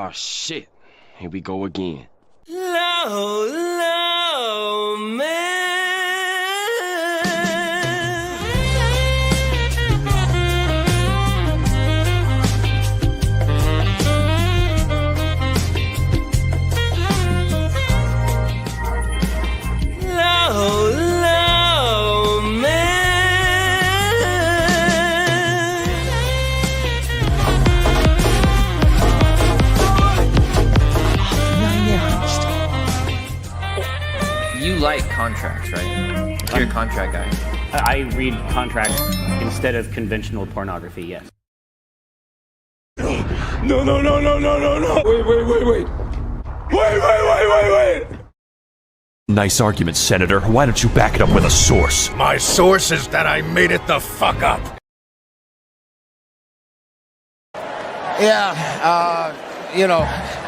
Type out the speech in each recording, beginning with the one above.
Oh shit, here we go again. Low, low, man. Low, low, man. You like contracts, right? You're a contract guy. I read contracts instead of conventional pornography, yes. No. Wait. Nice argument, Senator. Why don't you back it up with a source? My source is that I made it the fuck up. Yeah,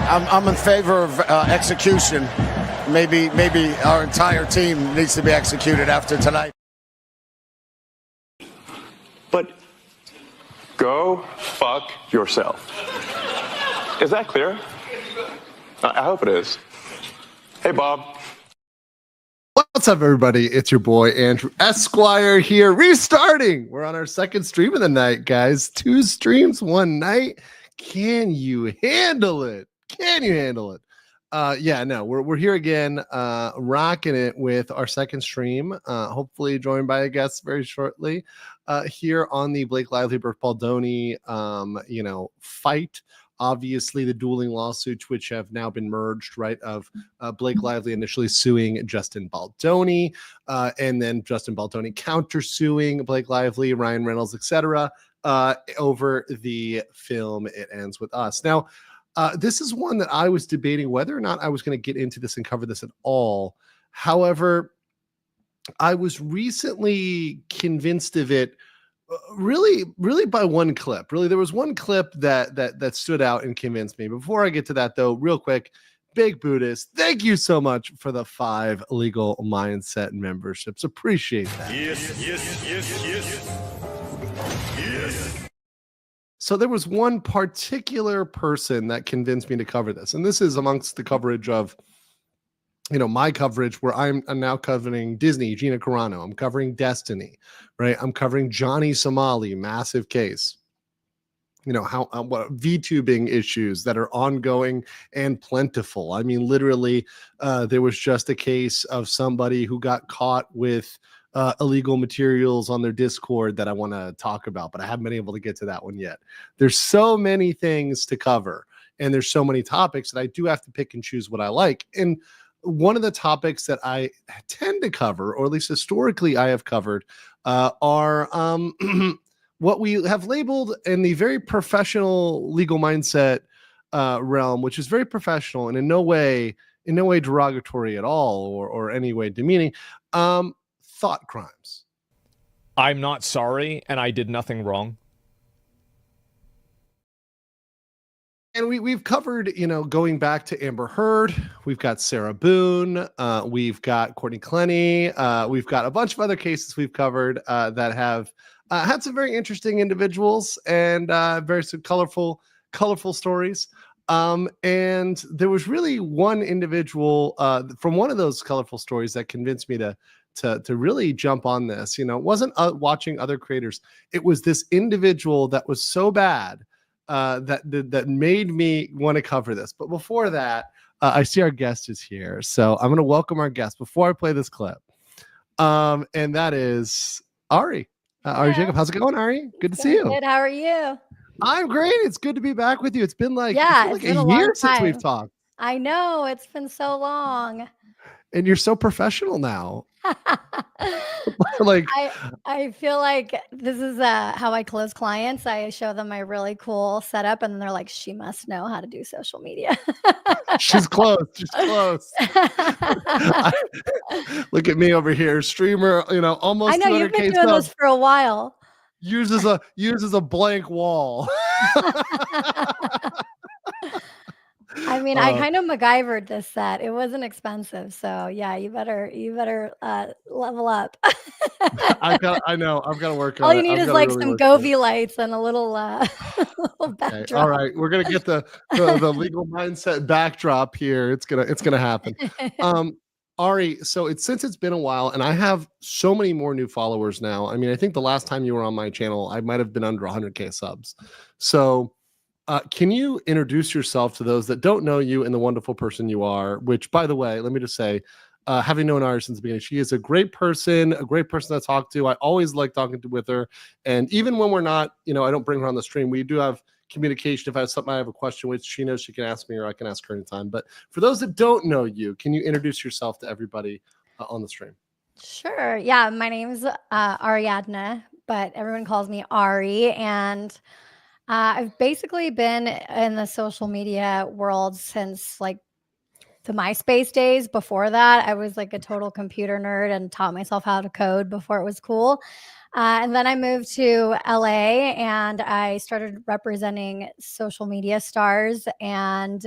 I'm in favor of execution. Maybe our entire team needs to be executed after tonight. But go fuck yourself. Is that clear? I hope it is. Hey, Bob. What's up, everybody? It's your boy Andrew Esquire here, restarting. We're on our second stream of the night, guys. 2 streams, 1 night. Can you handle it? We're here again, rocking it with our second stream. Hopefully joined by a guest very shortly. Here on the Blake Lively versus Baldoni, fight. Obviously, the dueling lawsuits, which have now been merged, right? Of Blake Lively initially suing Justin Baldoni, and then Justin Baldoni countersuing Blake Lively, Ryan Reynolds, etc. Over the film It Ends With Us. Now, this is one that I was debating whether or not I was going to get into this and cover this at all. However, I was recently convinced of it. Really by one clip. Really, there was one clip that stood out and convinced me. Before I get to that, though, real quick, Big Buddhist, thank you so much for the 5 legal mindset memberships. Appreciate that. Yes. So there was one particular person that convinced me to cover this, and this is amongst the coverage of, my coverage where I'm now covering Disney, Gina Carano. I'm covering Destiny, right? I'm covering Johnny Somali, massive case. What VTubing issues that are ongoing and plentiful. I mean, literally, there was just a case of somebody who got caught with illegal materials on their Discord that I want to talk about, but I haven't been able to get to that one yet. There's so many things to cover, and there's so many topics that I do have to pick and choose what I like. And one of the topics that I tend to cover, or at least historically I have covered, are what we have labeled in the very professional legal mindset realm, which is very professional and in no way derogatory at all, or any way demeaning, thought crimes. I'm not sorry, and I did nothing wrong. And we've covered, going back to Amber Heard, we've got Sarah Boone, we've got Courtney Clenny, we've got a bunch of other cases we've covered that have had some very interesting individuals and very some colorful stories. And there was really one individual from one of those colorful stories that convinced me to really jump on this. It wasn't watching other creators. It was this individual that was so bad that made me want to cover this. But before that, I see our guest is here. So I'm going to welcome our guest before I play this clip. And that is Ari. Ari Jacob. How's it going, Ari? Good to see you. Good. How are you? I'm great. It's good to be back with you. It's been like, it's been a year since we've talked. I know. It's been so long. And you're so professional now. I feel like this is how I close clients. I show them my really cool setup, and they're like, she must know how to do social media. She's close. Look at me over here, streamer, almost. I know you've been doing this for a while. Uses a blank wall. I mean, I kind of MacGyvered this set. It wasn't expensive, so yeah, you better level up. I know. I've got to work All on you it. need I've is got to like really some work on it. Govee lights and a little little Okay. backdrop. All right. We're gonna get the legal mindset backdrop here. It's gonna happen. Ari, so since it's been a while, and I have so many more new followers now. I mean, I think the last time you were on my channel, I might have been under 100K subs. So can you introduce yourself to those that don't know you and the wonderful person you are? Which, by the way, let me just say, having known Ari since the beginning, she is a great person to talk to. I always like talking with her. And even when we're not, I don't bring her on the stream, we do have communication. If I have something, I have a question, which she knows she can ask me or I can ask her anytime. But for those that don't know you, can you introduce yourself to everybody on the stream? Sure. Yeah, my name's Ariadna, but everyone calls me Ari. And I've basically been in the social media world since like the MySpace days. Before that, I was like a total computer nerd and taught myself how to code before it was cool. And then I moved to LA and I started representing social media stars. And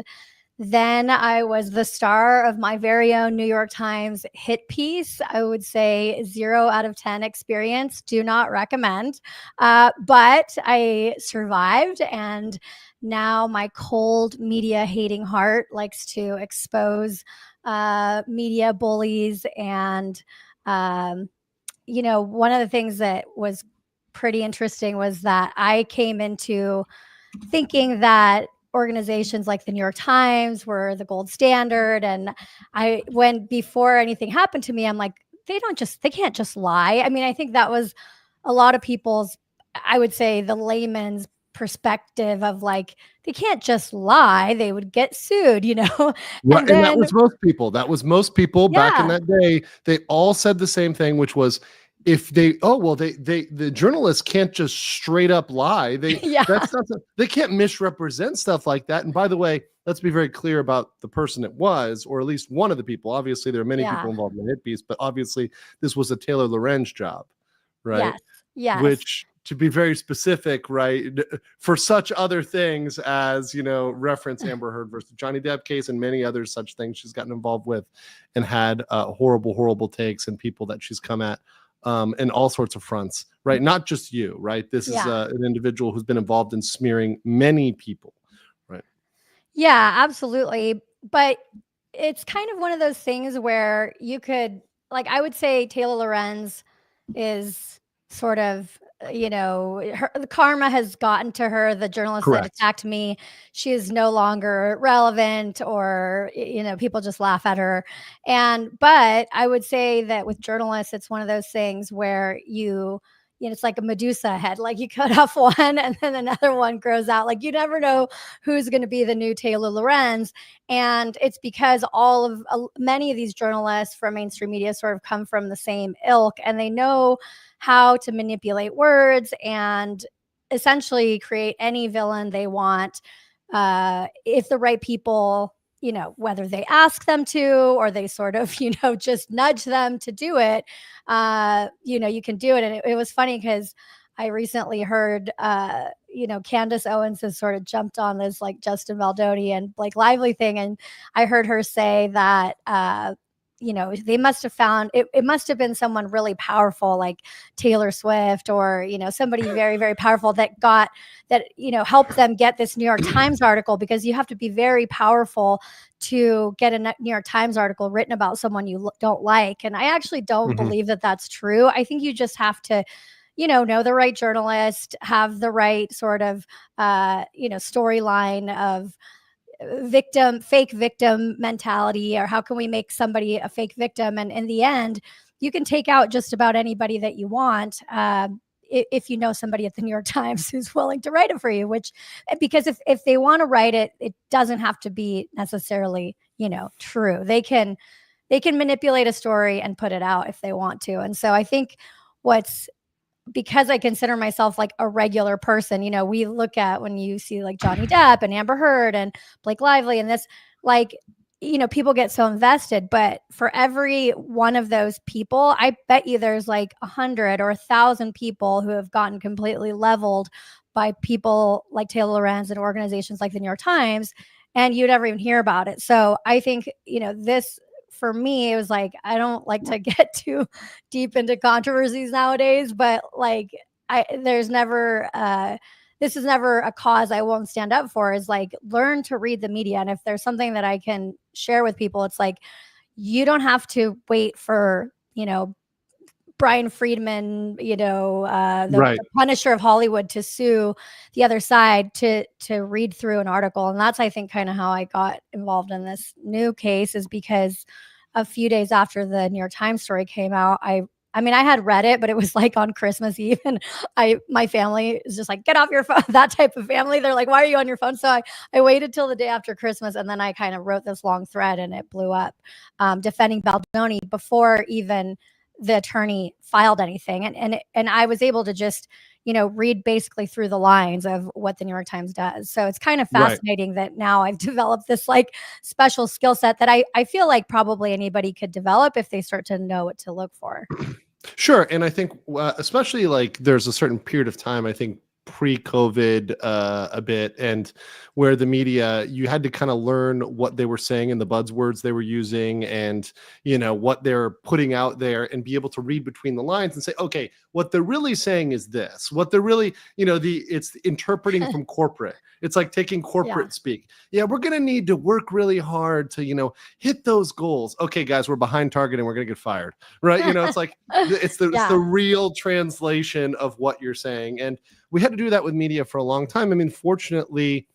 then I was the star of my very own New York Times hit piece. I would say 0 out of 10 experience. Do not recommend. But I survived. And now my cold media hating heart likes to expose media bullies. And, one of the things that was pretty interesting was that I came into thinking that organizations like the New York Times were the gold standard. And before anything happened to me, I'm like, they can't just lie. I mean, I think that was a lot of people's, I would say the layman's perspective of like, they can't just lie. They would get sued, Right, and that was most people. Back in Yeah. that day. They all said the same thing, which was if the journalists can't just straight up lie. They can't misrepresent stuff like that. And by the way, let's be very clear about the person it was, or at least one of the people. Obviously, there are many people involved in the hit piece, but obviously this was a Taylor Lorenz job, right? Yes. Which, to be very specific, right, for such other things as, reference Amber Heard versus Johnny Depp case and many other such things she's gotten involved with and had horrible takes and people that she's come at and all sorts of fronts, right? Not just you, right? This is an individual who's been involved in smearing many people, right? Yeah, absolutely. But it's kind of one of those things where you could, like, I would say Taylor Lorenz is sort of, the karma has gotten to her. The journalist that attacked me, she is no longer relevant, or, people just laugh at her. But I would say that with journalists, it's one of those things where it's like a Medusa head, like you cut off one and then another one grows out. Like you never know who's going to be the new Taylor Lorenz. And it's because many of these journalists from mainstream media sort of come from the same ilk, and they know how to manipulate words and essentially create any villain they want. If the right people, whether they ask them to, or they sort of, just nudge them to do it, you can do it. And it was funny because I recently heard, Candace Owens has sort of jumped on this like Justin Baldoni and Blake Lively thing. And I heard her say that, they must have found it must have been someone really powerful like Taylor Swift, or, somebody very, very powerful that helped them get this New York Times article, because you have to be very powerful to get a New York Times article written about someone you don't like. And I actually don't believe that that's true. I think you just have to, know the right journalist, have the right sort of, storyline of fake victim mentality, or how can we make somebody a fake victim? And in the end, you can take out just about anybody that you want, if you know somebody at the New York Times who's willing to write it for you. Because if they want to write it, it doesn't have to be necessarily, true. They can manipulate a story and put it out if they want to. And so I think because I consider myself like a regular person, we look at when you see like Johnny Depp and Amber Heard and Blake Lively and this, like, people get so invested. But for every one of those people, I bet you there's like 100 or 1,000 people who have gotten completely leveled by people like Taylor Lorenz and organizations like the New York Times. and you'd never even hear about it. So I think, this for me, it was like, I don't like to get too deep into controversies nowadays, but like, there's never, this is never a cause I won't stand up for, is like, learn to read the media. And if there's something that I can share with people, it's like, you don't have to wait for, Brian Friedman, the Punisher of Hollywood, to sue the other side to read through an article. And that's, I think, kind of how I got involved in this new case, is because a few days after the New York Times story came out, I had read it, but it was like on Christmas Eve, and my family is just like, get off your phone. That type of family. They're like, why are you on your phone? So I waited till the day after Christmas, and then I kind of wrote this long thread, and it blew up, defending Baldoni before even the attorney filed anything. And I was able to just, read basically through the lines of what the New York Times does. So it's kind of fascinating that now I've developed this like special skill set that I feel like probably anybody could develop if they start to know what to look for. Sure. And I think especially like there's a certain period of time, I think pre-COVID a bit, and where the media, you had to kind of learn what they were saying and the buzzwords they were using, and what they're putting out there, and be able to read between the lines and say, okay, what they're really saying is this. What they're really, it's interpreting from corporate. It's like taking corporate speak. Yeah, we're gonna need to work really hard to hit those goals. Okay, guys, we're behind target and we're gonna get fired, right? It's like it's the real translation of what you're saying. And we had to do that with media for a long time. I mean, fortunately,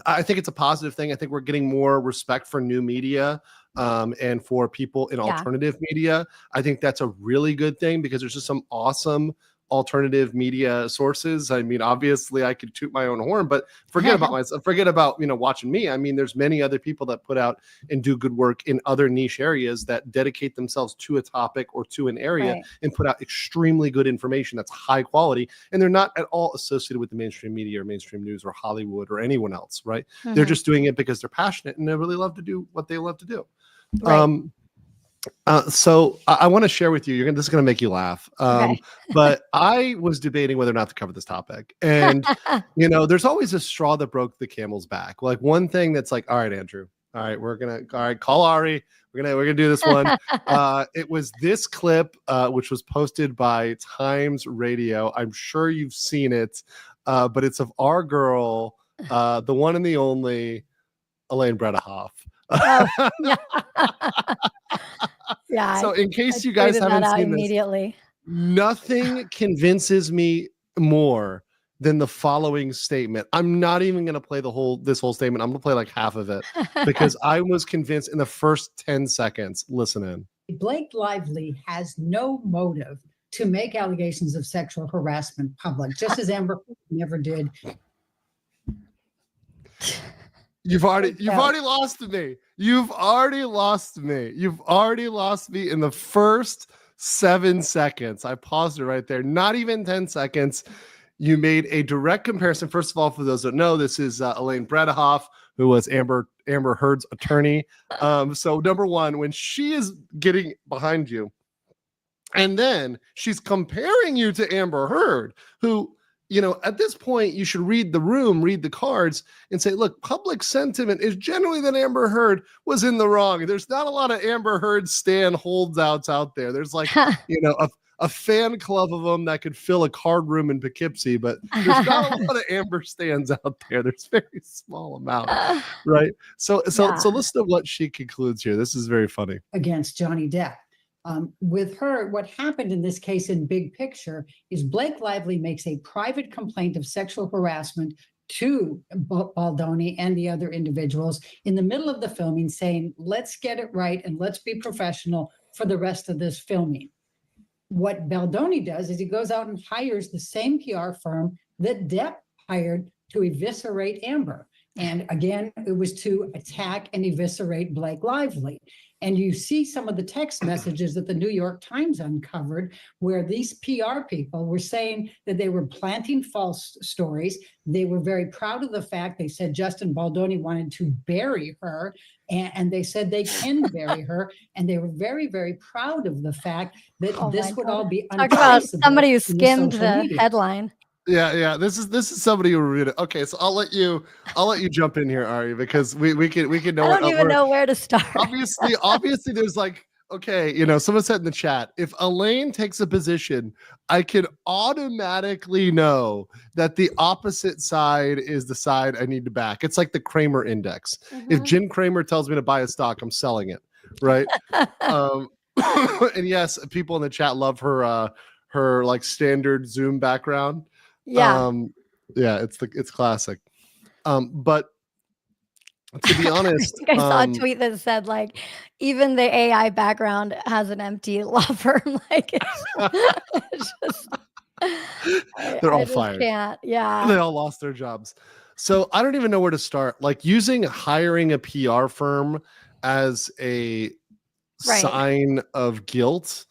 I think it's a positive thing. I think we're getting more respect for new media and for people in alternative media. I think that's a really good thing, because there's just some awesome alternative media sources. I mean, obviously I could toot my own horn, but forget about myself, forget about, watching me. I mean, there's many other people that put out and do good work in other niche areas that dedicate themselves to a topic or to an area and put out extremely good information that's high quality. And they're not at all associated with the mainstream media or mainstream news or Hollywood or anyone else, right? They're just doing it because they're passionate and they really love to do what they love to do. So I want to share with you, this is going to make you laugh. But I was debating whether or not to cover this topic. And, there's always a straw that broke the camel's back. Like one thing that's like, all right, Andrew, all right, call Ari. We're going to do this one. It was this clip, which was posted by Times Radio. I'm sure you've seen it, but it's of our girl, the one and the only Elaine Bredehoff. So in case you guys haven't seen immediately, nothing convinces me more than the following statement. I'm not even going to play this whole statement. I'm going to play like half of it, because I was convinced in the first 10 seconds. Listen in. Blake Lively has no motive to make allegations of sexual harassment public, just as Amber never did. You've already lost me. You've already lost me. You've already lost me in the first 7 seconds. I paused it right there. Not even 10 seconds. You made a direct comparison. First of all, for those that know, this is Elaine Bredehoff, who was Amber Heard's attorney. So number one, when she is getting behind you, and then she's comparing you to Amber Heard, who, at this point, you should read the room, read the cards, and say, look, public sentiment is generally that Amber Heard was in the wrong. There's not a lot of Amber Heard stan holdouts out there. There's like, a fan club of them that could fill a card room in Poughkeepsie, but there's not a lot of Amber stans out there. There's very small amount, right? So listen to what she concludes here. This is very funny. Against Johnny Depp. With her, what happened in this case in big picture is Blake Lively makes a private complaint of sexual harassment to Baldoni and the other individuals in the middle of the filming, saying, let's get it right and let's be professional for the rest of this filming. What Baldoni does is he goes out and hires the same PR firm that Depp hired to eviscerate Amber. And again, it was to attack and eviscerate Blake Lively. And you see some of the text messages that the New York Times uncovered, where these PR people were saying that they were planting false stories. They were very proud of the fact, they said Justin Baldoni wanted to bury her, and they said they can bury her. And they were very, very proud of the fact that this would all be untraceable. Talk about somebody who skimmed the headline. Yeah. This is somebody who reviewed it. Okay, so I'll let you jump in here, Ari, because we can know. I don't even know where to start. Obviously, there's like, okay, someone said in the chat, if Elaine takes a position, I can automatically know that the opposite side is the side I need to back. It's like the Kramer index. If Jim Cramer tells me to buy a stock, I'm selling it, right? And yes, people in the chat love her like standard Zoom background. Yeah. It's classic. But to be honest, I think I saw a tweet that said like even the AI background has an empty law firm. Like it's just, they're all I just fired. can't. Yeah. They all lost their jobs. So I don't even know where to start. Like hiring a PR firm as a sign of guilt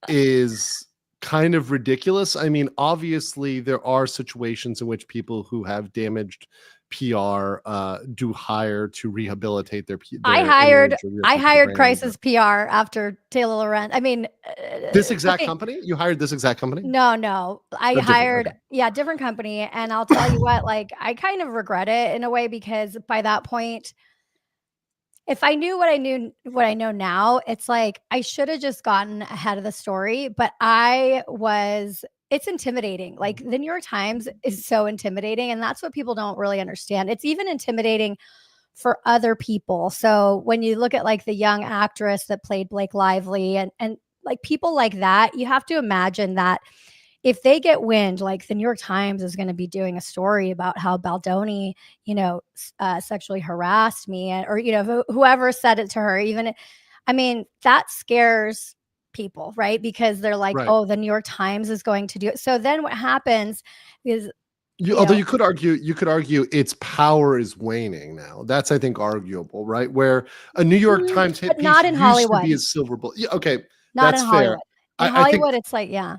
is kind of ridiculous. I mean, obviously there are situations in which people who have damaged PR do hire to rehabilitate their I hired Crisis PR after Taylor Lorenz. I mean, this exact company? You hired this exact company? No. I hired different company, and I'll tell you what, like I kind of regret it in a way, because by that point, if I knew what I know now, it's like I should have just gotten ahead of the story, but it's intimidating. Like the New York Times is so intimidating, and that's what people don't really understand. It's even intimidating for other people. So when you look at like the young actress that played Blake Lively and like people like that, you have to imagine that if they get wind, like the New York Times is going to be doing a story about how Baldoni, sexually harassed me, or, whoever said it to her, that scares people, right? Because they're like, oh, the New York Times is going to do it. So then what happens is, although you could argue its power is waning now. That's, I think, arguable, right? Where a New York Times hit piece not in Hollywood. To be a silver bullet. Yeah, okay, not that's in fair. Hollywood. In Hollywood, it's like, yeah.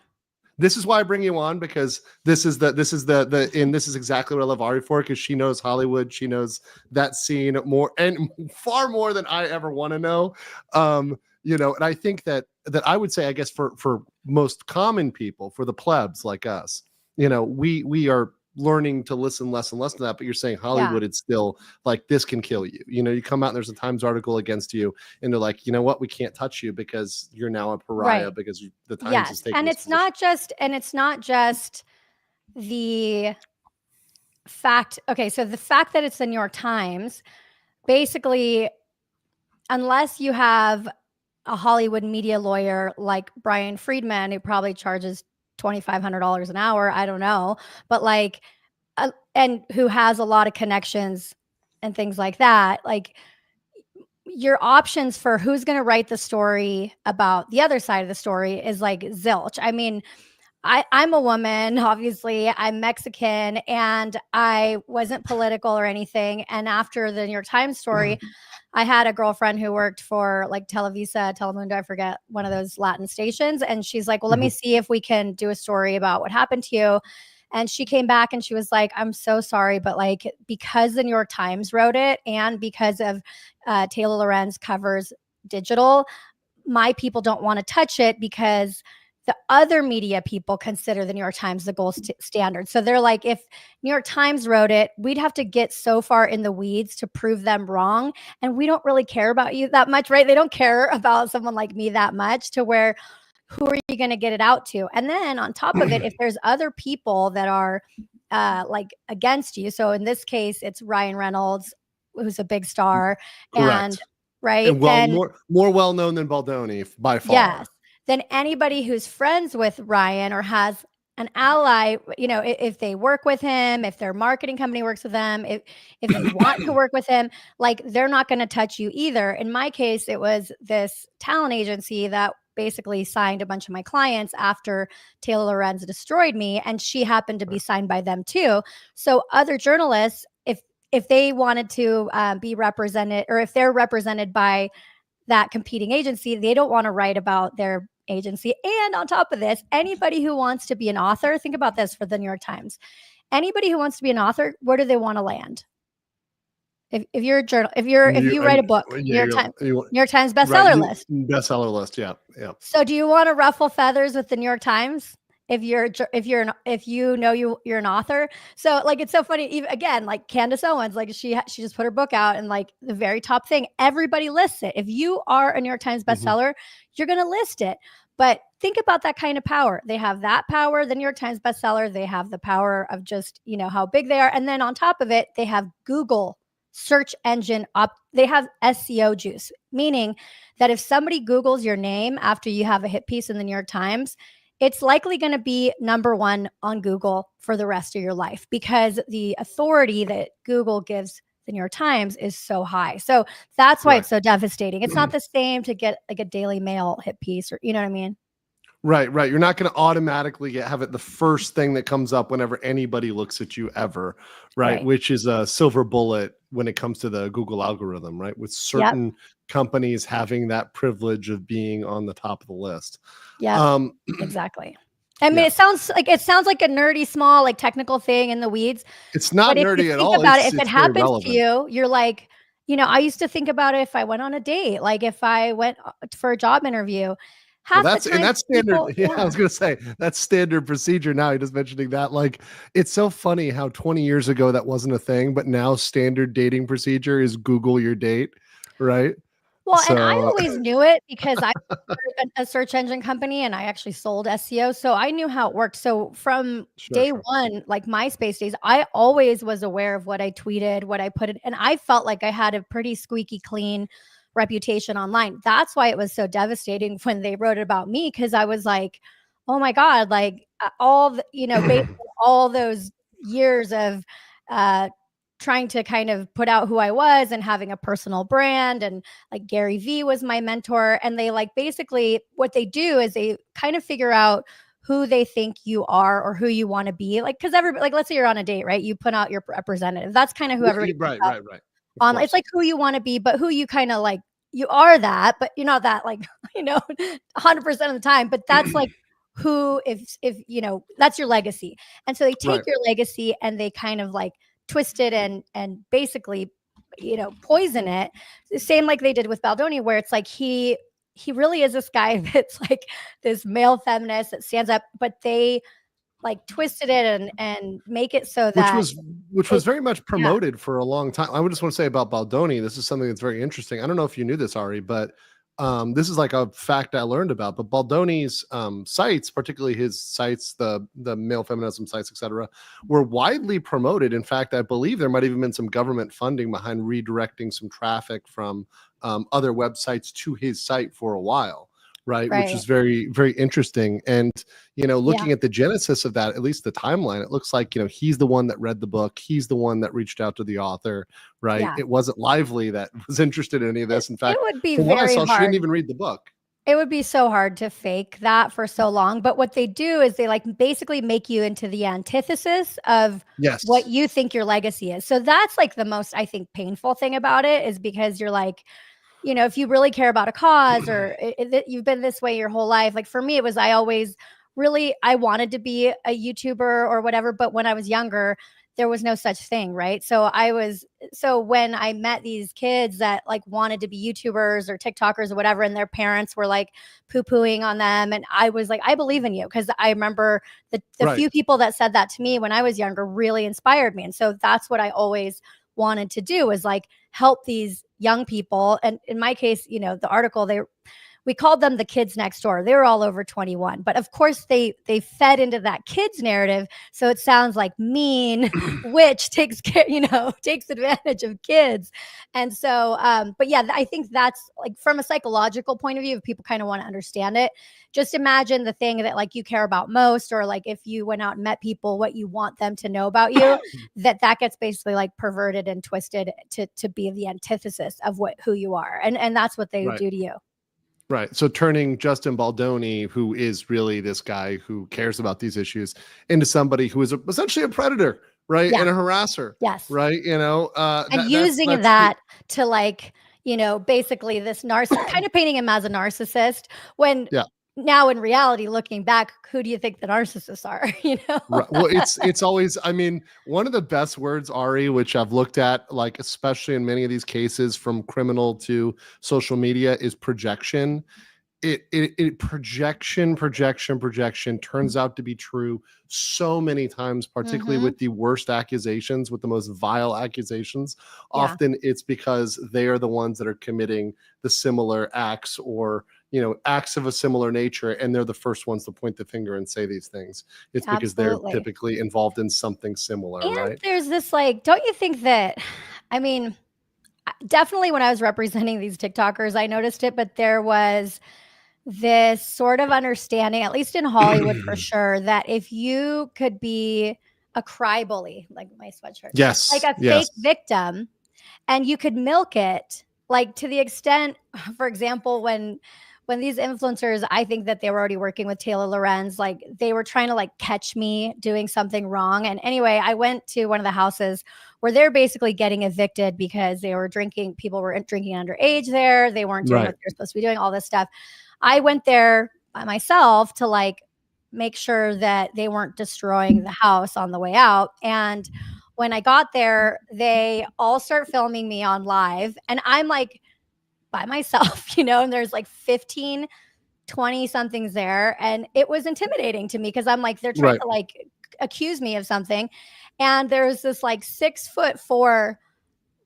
This is why I bring you on, because this is exactly what I love Ari for, because she knows Hollywood, she knows that scene more and far more than I ever want to know. And I think that I would say, I guess for most common people, for the plebs like us, we are learning to listen less and less to that. But you're saying Hollywood, it's still like, this can kill you. You come out and there's a Times article against you, and they're like, you know what, we can't touch you because you're now a pariah because the Times is taking. And it's not just the fact. Okay, so the fact that it's the New York Times, basically, unless you have a Hollywood media lawyer like Brian Friedman, who probably charges $2,500 an hour, I don't know, but like, and who has a lot of connections and things like that, like your options for who's going to write the story about the other side of the story is like zilch. I mean, I'm a woman, obviously, I'm Mexican, and I wasn't political or anything. And after the New York Times story, I had a girlfriend who worked for like Televisa, Telemundo, I forget, one of those Latin stations. And she's like, well, let me see if we can do a story about what happened to you. And she came back and she was like, I'm so sorry, but like, because the New York Times wrote it and because of Taylor Lorenz covers digital, my people don't want to touch it because the other media people consider the New York Times the gold standard. So they're like, if New York Times wrote it, we'd have to get so far in the weeds to prove them wrong. And we don't really care about you that much, right? They don't care about someone like me that much, to where, who are you going to get it out to? And then on top of it, if there's other people that are like against you. So in this case, it's Ryan Reynolds, who's a big star. Correct. And more well-known than Baldoni by far. Yes. Then anybody who's friends with Ryan or has an ally, if they work with him, if their marketing company works with them, if they want to work with him, like they're not going to touch you either. In my case, it was this talent agency that basically signed a bunch of my clients after Taylor Lorenz destroyed me, and she happened to be signed by them too. So other journalists, if they wanted to be represented, or if they're represented by that competing agency, they don't want to write about their agency. And on top of this, anybody who wants to be an author, think about this for the New York Times. Anybody who wants to be an author, where do they want to land? If you're a journal, if you write a book, New York Times bestseller list. Bestseller list, yeah. So do you want to ruffle feathers with the New York Times? if you know you're an author. So like it's so funny. Even again, like Candace Owens, like she just put her book out, and like the very top thing, everybody lists it. If you are a New York Times bestseller, you're gonna list it. But think about that kind of power. They have that power, the New York Times bestseller. They have the power of just, how big they are. And then on top of it, they have Google search engine they have SEO juice, meaning that if somebody Googles your name after you have a hit piece in the New York Times, it's likely going to be #1 on Google for the rest of your life, because the authority that Google gives the New York Times is so high. So that's why it's so devastating. It's not the same to get like a Daily Mail hit piece, or you know what I mean? Right. You're not going to automatically have it the first thing that comes up whenever anybody looks at you ever, right? Which is a silver bullet when it comes to the Google algorithm, right? With certain companies having that privilege of being on the top of the list. Yeah, exactly. I mean, it sounds like a nerdy, small, like technical thing in the weeds. It's not nerdy at all. About it, if it happens to you, you're like, I used to think about it if I went on a date, like if I went for a job interview. That's standard. I was going to say that's standard procedure. Now you're just mentioning that. Like, it's so funny how 20 years ago that wasn't a thing, but now standard dating procedure is Google your date, right? Well, and I always knew it because I a search engine company, and I actually sold SEO, so I knew how it worked. So from day one, like MySpace days, I always was aware of what I tweeted, what I put in, and I felt like I had a pretty squeaky clean reputation online. That's why it was so devastating when they wrote about me, because I was like, oh my God, like based on all those years of trying to kind of put out who I was and having a personal brand, and like Gary Vee was my mentor, and they like basically what they do is they kind of figure out who they think you are or who you want to be, like, because everybody, like, let's say you're on a date, right? You put out your representative. That's kind of who everybody right. It's like who you want to be, but who you kind of like, you are that, but you're not that, like, 100% of the time. But that's like who, if that's your legacy. And so they take your legacy and they kind of like twist it and basically, poison it. The same like they did with Baldoni, where it's like he really is this guy that's like this male feminist that stands up, but they like twisted it and make it so that which was very much promoted for a long time. I would just want to say about Baldoni, this is something that's very interesting. I don't know if you knew this, Ari, but this is like a fact I learned about. But Baldoni's sites, particularly his sites, the male feminism sites, etc., were widely promoted. In fact, I believe there might even been some government funding behind redirecting some traffic from other websites to his site for a while. Right, which is very, very interesting. And looking at the genesis of that, at least the timeline, it looks like he's the one that read the book, he's the one that reached out to the author, right? It wasn't Lively that was interested in any of this. In fact, it would be from what I saw, hard. she didn't even read the book. It would be so hard to fake that for so long. But what they do is they like basically make you into the antithesis of what you think your legacy is. So that's like the most, I think, painful thing about it, is because you're like, if you really care about a cause, or you've been this way your whole life. Like for me, it was, I wanted to be a YouTuber or whatever. But when I was younger, there was no such thing. Right. So when I met these kids that like wanted to be YouTubers or TikTokers or whatever, and their parents were like poo-pooing on them, and I was like, I believe in you. Cause I remember the few people that said that to me when I was younger really inspired me. And so that's what I always wanted to do, is like help these young people. And in my case, the article, we called them the kids next door. They were all over 21, but of course they fed into that kids narrative. So it sounds like mean, which takes advantage of kids. And so, but yeah, I think that's like from a psychological point of view, if people kind of want to understand it, just imagine the thing that like you care about most, or like if you went out and met people, what you want them to know about you, that gets basically like perverted and twisted to be the antithesis of who you are. And that's what they do to you. Right. So turning Justin Baldoni, who is really this guy who cares about these issues, into somebody who is essentially a predator, right? Yeah. And a harasser. Yes. Right. And using that to like, basically this narcissist, kind of painting him as a narcissist, when now in reality, looking back, who do you think the narcissists are? Right. Well, it's always, I mean, one of the best words, Ari, which I've looked at, like, especially in many of these cases from criminal to social media, is projection. it projection turns out to be true so many times, particularly with the worst accusations, with the most vile accusations. Often it's because they are the ones that are committing the similar acts, or acts of a similar nature, and they're the first ones to point the finger and say these things. It's because they're typically involved in something similar, and right? there's this, like, don't you think that, I mean, definitely when I was representing these TikTokers, I noticed it, but there was this sort of understanding, at least in Hollywood for sure, that if you could be a cry bully, like my sweatshirt, like a fake victim, and you could milk it, like to the extent, for example, when these influencers, I think that they were already working with Taylor Lorenz, like they were trying to like catch me doing something wrong. And anyway, I went to one of the houses where they're basically getting evicted because they were drinking, people were drinking underage there. They weren't doing what they're supposed to be doing, all this stuff. I went there by myself to like make sure that they weren't destroying the house on the way out. And when I got there, they all start filming me on live, and I'm like by myself, and there's like 15, 20 somethings there. And it was intimidating to me because I'm like, they're trying to like accuse me of something. And there's this like 6'4"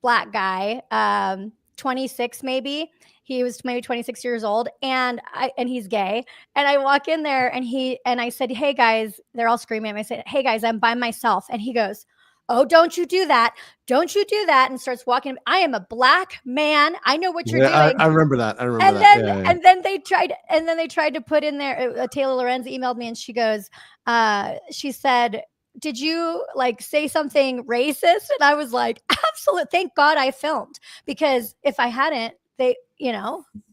black guy, 26 maybe. He was maybe 26 years old, and he's gay. And I walk in there, and I said, "Hey guys," they're all screaming at me. I said, "Hey guys, I'm by myself." And he goes, "Oh, don't you do that. Don't you do that." And starts walking. "I am a black man. I know what you're doing." I remember that. And then they tried to put in there, Taylor Lorenz emailed me, and she goes, she said, "Did you like say something racist?" And I was like, "Absolutely. Thank God I filmed, because if I hadn't,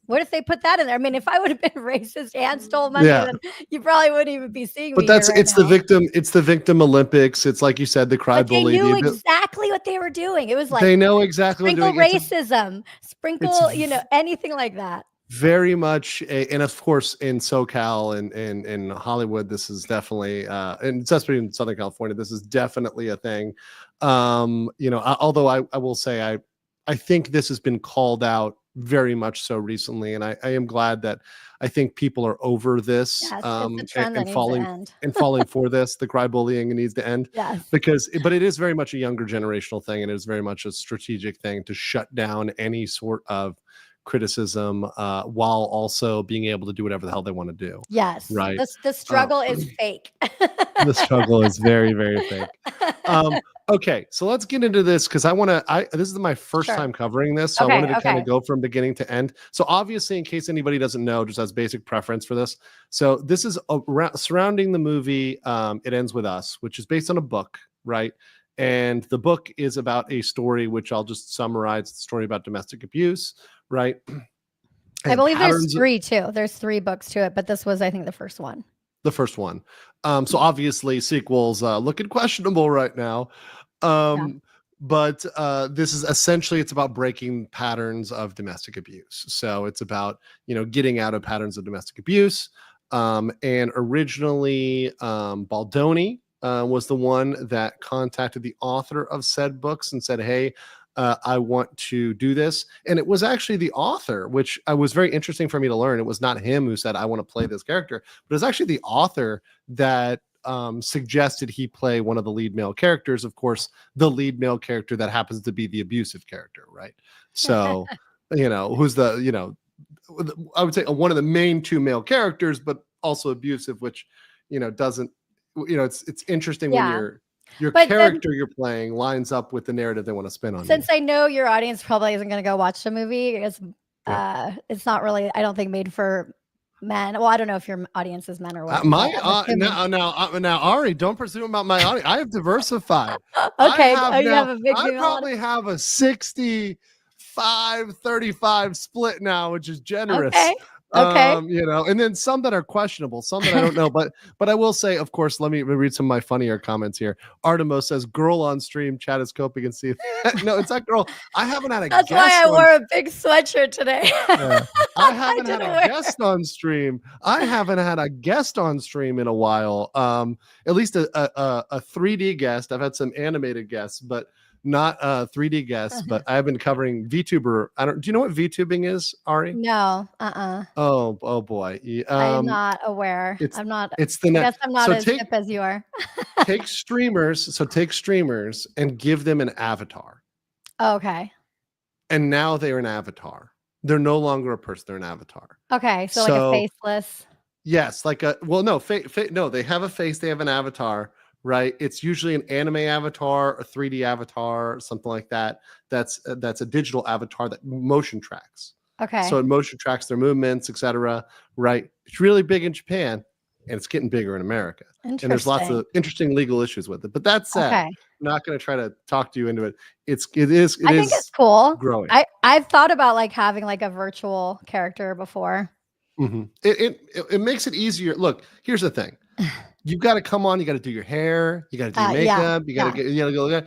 what if they put that in there? I mean, if I would have been racist and stole money, then you probably wouldn't even be seeing me." But it's the victim Olympics. It's like you said, the cry bully. They knew exactly what they were doing. It was like, they know exactly what they're doing. Racism, sprinkle, anything like that. Very much, and of course in SoCal and in Hollywood, this is definitely, and especially in Southern California, this is definitely a thing. Although I will say I think this has been called out very much so recently, and I am glad that I think people are over this, and falling for this. The cry bullying needs to end, but it is very much a younger generational thing, and it is very much a strategic thing to shut down any sort of criticism, while also being able to do whatever the hell they want to do. Yes, right. The struggle is fake. The struggle is very, very fake. Okay, so let's get into this, because this is my first time covering this, so I wanted to kind of go from beginning to end. So obviously, in case anybody doesn't know, just as basic preference for this, so this is surrounding the movie It Ends With Us, which is based on a book, right? And the book is about a story, which I'll just summarize, the story about domestic abuse, right? I believe there's 3 too. There's 3 books to it, but this was, I think, the first one. The first one. So obviously sequels looking questionable right now. But this is essentially, it's about breaking patterns of domestic abuse. So it's about, getting out of patterns of domestic abuse. And originally, Baldoni was the one that contacted the author of said books and said, "Hey, I want to do this." And it was actually the author, which was very interesting for me to learn. It was not him who said, "I want to play this character," but it was actually the author that suggested he play one of the lead male characters. Of course, the lead male character that happens to be the abusive character, right? So, who's I would say one of the main 2 male characters, but also abusive, which, doesn't, it's interesting when your character you're playing lines up with the narrative they want to spin on. Since I know your audience probably isn't going to go watch the movie, it's not really, I don't think, made for men. Well, I don't know if your audience is men or women. Now, Ari, don't presume about my audience. I have diversified. Okay, I probably have a 65-35 split now, which is generous. Okay. And then some that are questionable, some that I don't know, but I will say, of course, let me read some of my funnier comments here. Artemo says, "Girl on stream, chat is coping and see." No, it's not girl. I haven't had a guest. That's why I wore a big sweatshirt today. I haven't had a guest on stream. I haven't had a guest on stream in a while. At least a 3D guest. I've had some animated guests, but not 3D guests, but I've been covering VTuber. Do you know what VTubing is, Ari? No. Oh boy. I'm not aware. It's I'm not. it's the I net. guess I'm not So as hip as you are. take streamers and give them an avatar. Okay. And now they're an avatar. They're no longer a person, they're an avatar. Okay. So like a faceless. Yes, like a no, no, they have a face, they have an avatar, right? It's usually an anime avatar, a 3D avatar, something like that. That's a digital avatar that motion tracks. Okay. So it motion tracks their movements, etc. Right? It's really big in Japan, and it's getting bigger in America. And there's lots of interesting legal issues with it. But that said, I'm not going to try to talk to you into it. I think it's cool. Growing. I've thought about like having like a virtual character before. It makes it easier. Look, here's the thing. You've got to come on. You got to do your hair. You got to do your makeup. You got to get. You got to go.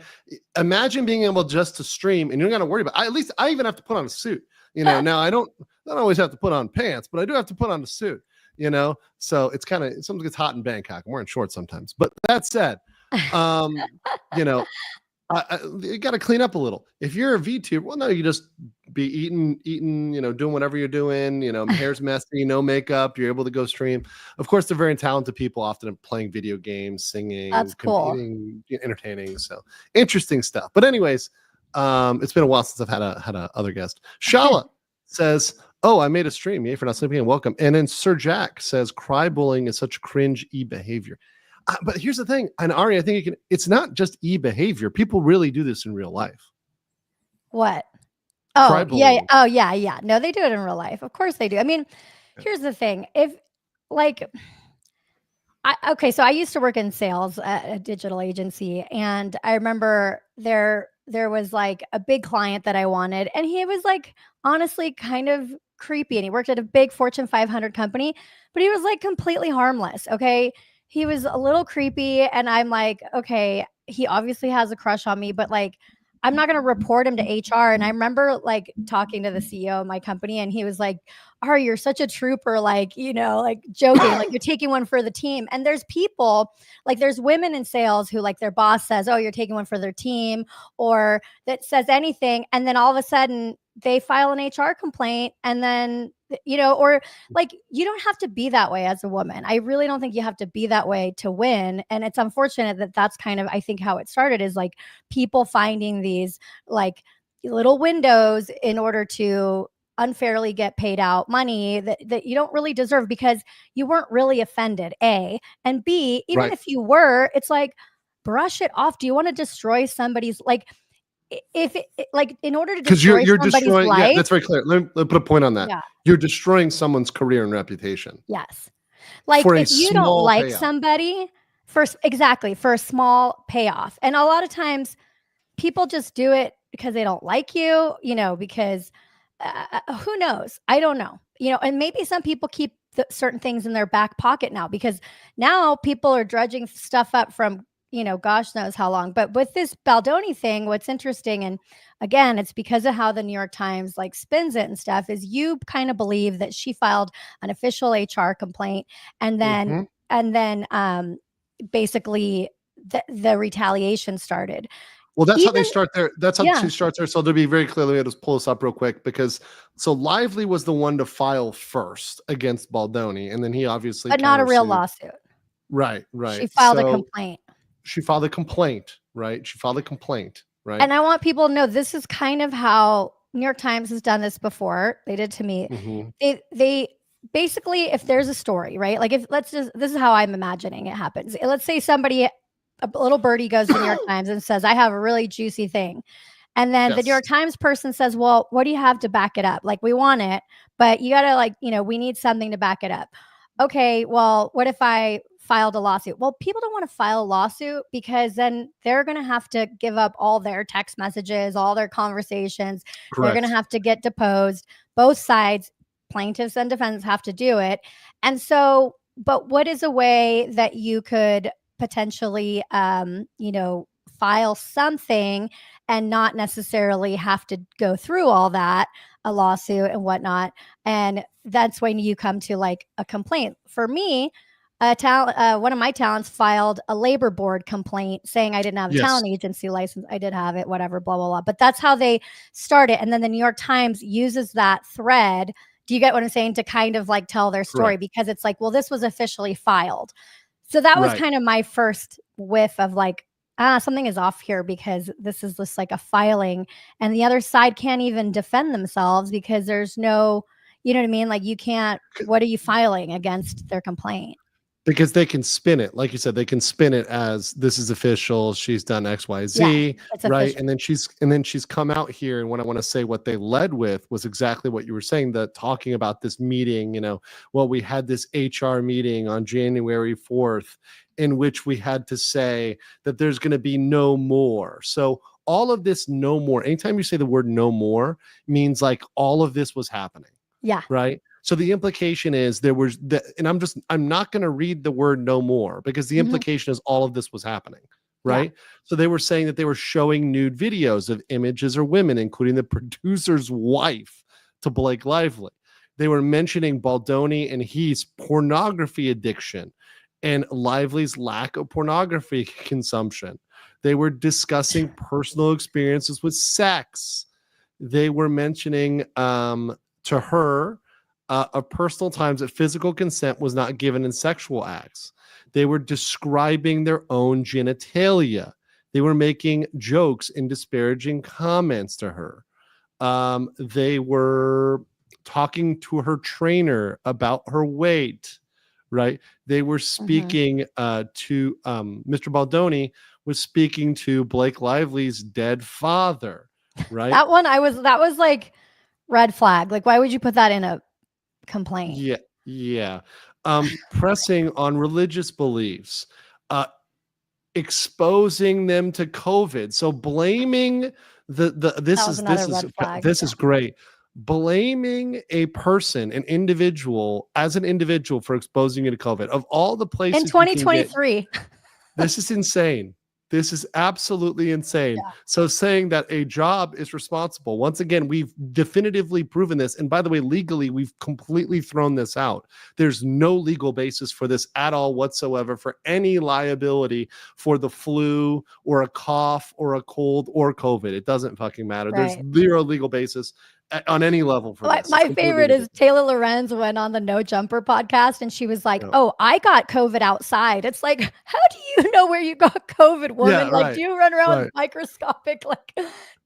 Imagine being able just to stream, and you don't got to worry about. At least I even have to put on a suit. Now I don't always have to put on pants, but I do have to put on a suit. So it's kind of sometimes gets hot in Bangkok. I'm wearing shorts sometimes. But that said, you got to clean up a little. If you're a VTuber, well, no, you just be eating, doing whatever you're doing. Hair's messy, no makeup. You're able to go stream. Of course, they're very talented people, often playing video games, singing, competing, entertaining. So interesting stuff. But anyways, it's been a while since I've had a other guest. Shala says, "Oh, I made a stream. Yay for not sleeping and welcome." And then Sir Jack says, "Cry bullying is such cringe behavior." But here's the thing, and Ari, I think it's not just behavior. People really do this in real life. What? Oh, yeah. Oh, yeah. No, they do it in real life. Of course they do. I mean, here's the thing. If like, so I used to work in sales at a digital agency, and I remember there was like a big client that I wanted, and he was like, honestly, kind of creepy, and he worked at a big Fortune 500 company, but he was like completely harmless. Okay. He was a little creepy, and I'm like, okay, he obviously has a crush on me, but like, I'm not going to report him to HR. And I remember like talking to the CEO of my company, and he was like, "Ari, you're such a trooper." Like, like joking, like you're taking one for the team. And there's people like there's women in sales who like their boss says, "Oh, you're taking one for their team," or that says anything. And then all of a sudden they file an HR complaint, and then or like, you don't have to be that way as a woman. I really don't think you have to be that way to win. And it's unfortunate that that's kind of, I think, how it started, is like people finding these like little windows in order to unfairly get paid out money that you don't really deserve because you weren't really offended, A. And B, even if you were, it's like, brush it off. Do you want to destroy somebody's like, if it, like in order to destroy you're somebody's destroying life, that's very clear. Let me put a point on that. You're destroying someone's career and reputation. Yes. Like if you don't like somebody for a small payoff. And a lot of times people just do it because they don't like you, because who knows? I don't know, and maybe some people keep certain things in their back pocket now, because now people are dredging stuff up from gosh knows how long. But with this Baldoni thing, what's interesting, and again, it's because of how the New York Times like spins it and stuff, is you kind of believe that she filed an official HR complaint, and then basically the retaliation started. Well, that's how they start there. That's how she starts there. So to be very clear, let me just pull this up real quick, because so Lively was the one to file first against Baldoni, and then he obviously, but not a real lawsuit. Right. She filed a complaint. She filed a complaint, right? Right. And I want people to know this is kind of how New York Times has done this before. They did to me. They basically, if there's a story, right? Like this is how I'm imagining it happens. Let's say a little birdie goes to the New York Times and says, "I have a really juicy thing." And then the New York Times person says, "Well, what do you have to back it up? Like, we want it, but you got to we need something to back it up." Okay, well, what if I filed a lawsuit? Well, people don't want to file a lawsuit because then they're going to have to give up all their text messages, all their conversations. Correct. They're going to have to get deposed. Both sides, plaintiffs and defendants, have to do it. And so, but what is a way that you could potentially, file something and not necessarily have to go through all that, a lawsuit and whatnot? And that's when you come to like a complaint. For me, one of my talents filed a labor board complaint saying I didn't have a Yes. talent agency license. I did have it, whatever, blah, blah, blah. But that's how they start it. And then the New York Times uses that thread. Do you get what I'm saying? To kind of like tell their story, Correct. because it's like, well, this was officially filed. So that was Right. kind of my first whiff of like, something is off here, because this is just like a filing, and the other side can't even defend themselves because there's no, you know what I mean? Like, you can't, what are you filing against their complaint? Because they can spin it, like you said, they can spin it as this is official. She's done X, Y, Z, it's right? official. And then she's come out here. And what I want to say, what they led with was exactly what you were saying. That talking about this meeting, well, we had this HR meeting on January 4th, in which we had to say that there's going to be no more. So all of this, no more. Anytime you say the word no more, means like all of this was happening. Yeah. Right. So the implication is there was and I'm not going to read the word no more, because the implication is all of this was happening. Right. Yeah. So they were saying that they were showing nude videos of images or women, including the producer's wife, to Blake Lively. They were mentioning Baldoni and Heath's pornography addiction and Lively's lack of pornography consumption. They were discussing personal experiences with sex. They were mentioning to her of personal times that physical consent was not given in sexual acts. They were describing their own genitalia. They were making jokes and disparaging comments to her. They were talking to her trainer about her weight, right? They were speaking to Mr. Baldoni was speaking to Blake Lively's dead father, right? That was like red flag. Like, why would you put that in a complaint? Yeah. Pressing on religious beliefs, exposing them to COVID. So blaming this is great. Blaming a person, an individual, as an individual for exposing you to COVID. Of all the places in 2023. This is insane. This is absolutely insane. Yeah. So saying that a job is responsible, once again, we've definitively proven this. And by the way, legally, we've completely thrown this out. There's no legal basis for this at all whatsoever for any liability for the flu or a cough or a cold or COVID. It doesn't fucking matter. Right. There's zero legal basis on any level for this. My favorite is Taylor Lorenz went on the No Jumper podcast, and she was like, "Oh, I got COVID outside." It's like, how do you know where you got COVID, woman? Yeah, like, do you run around with microscopic? Like,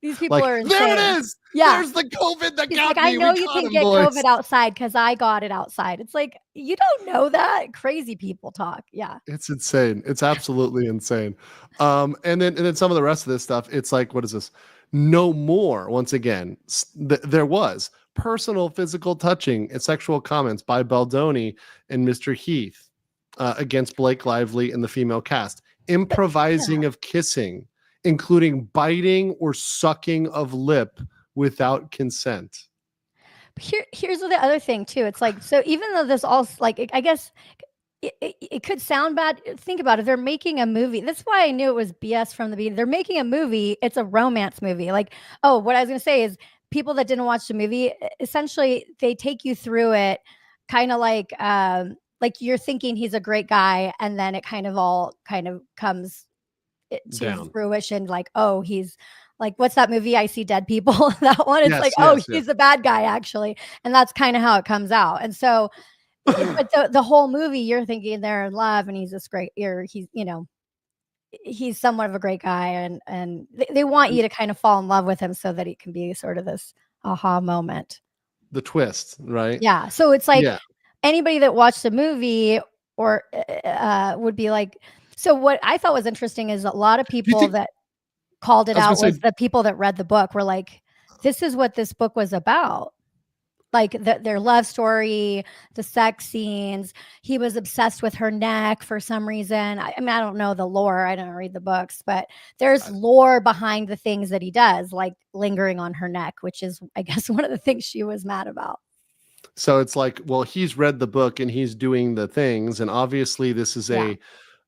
these people are insane. There it is. Yeah, there's the COVID that She's got like, me. I know you can get COVID outside because I got it outside. It's like, you don't know that. Crazy people talk. Yeah, it's insane. It's absolutely insane. And then some of the rest of this stuff. It's like, what is this? No more. Once again, there was personal physical touching and sexual comments by Baldoni and Mr. Heath against Blake Lively and the female cast. Improvising of kissing, including biting or sucking of lip without consent. Here's the other thing too. It's like, so even though this all, like, I guess it could sound bad. Think about it. They're making a movie. That's why I knew it was BS from the beginning. They're making a movie. It's a romance movie. Like, oh, what I was going to say is, people that didn't watch the movie, essentially, they take you through it kind of like you're thinking he's a great guy, and then it kind of all comes to fruition. Like, oh, he's like, what's that movie? I See Dead People. That one. It's he's a bad guy, actually. And that's kind of how it comes out. And so, but the whole movie, you're thinking they're in love, and he's this great, he's somewhat of a great guy, and they want you to kind of fall in love with him so that it can be sort of this aha moment. The twist, right? Yeah. So it's like anybody that watched the movie or would be like, so what I thought was interesting is a lot of people that called it out was the people that read the book were like, this is what this book was about. Like their love story, the sex scenes. He was obsessed with her neck for some reason. I mean, I don't know the lore. I don't read the books, but there's lore behind the things that he does, like lingering on her neck, which is, I guess, one of the things she was mad about. So it's like, well, he's read the book and he's doing the things. And obviously this is a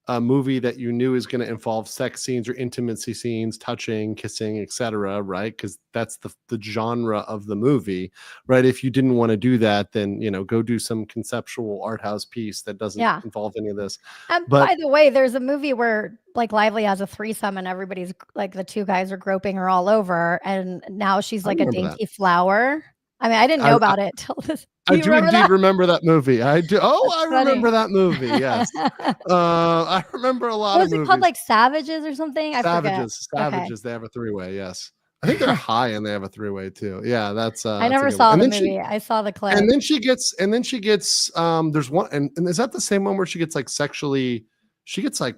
a movie that you knew is going to involve sex scenes or intimacy scenes, touching, kissing, etc., right? Because that's the genre of the movie, right? If you didn't want to do that, then go do some conceptual art house piece that doesn't involve any of this. But by the way, there's a movie where Blake Lively has a threesome and everybody's like the two guys are groping her all over, and now she's like a dainty flower. I mean, I didn't know about it till this. I do indeed remember that movie. I do. Oh, I remember that movie. Yes. I remember a lot of movies. Was it called like Savages or something? Savages. I forget. Savages. They have a three-way. Yes. I think they're high and they have a three-way too. Yeah, that's. I never saw the movie. I saw the clip. And then she gets. There's one, and is that the same one where she gets like sexually? She gets like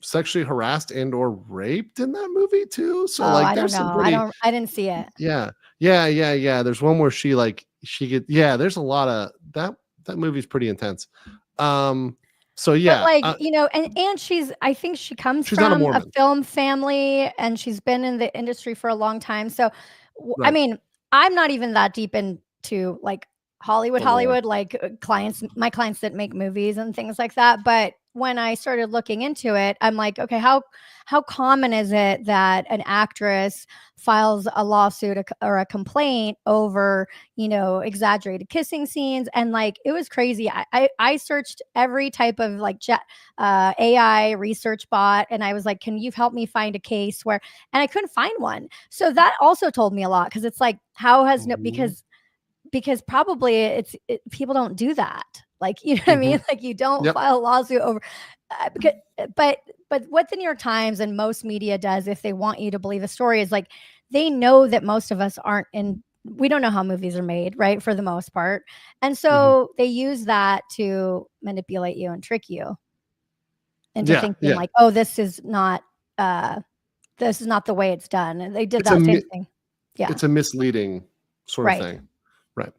sexually harassed and or raped in that movie too. So like, there's some pretty. I didn't see it. Yeah. There's one where she there's a lot of that movie's pretty intense. So yeah, but like, and I think she comes from a film family and she's been in the industry for a long time. So I mean, I'm not even that deep into like Hollywood, like my clients that make movies and things like that. But when I started looking into it, I'm like, okay, how common is it that an actress files a lawsuit or a complaint over, exaggerated kissing scenes? And like, it was crazy. I searched every type of like AI research bot. And I was like, can you help me find a case and I couldn't find one. So that also told me a lot. Cause it's like, because probably people don't do that. Like, you know what I mean? Like you don't file a lawsuit over, but what the New York Times and most media does, if they want you to believe a story, is like, they know that most of us we don't know how movies are made, right? For the most part. And so they use that to manipulate you and trick you into thinking like, oh, this is not the way it's done. And they did that same thing. Yeah. It's a misleading sort of thing. Right.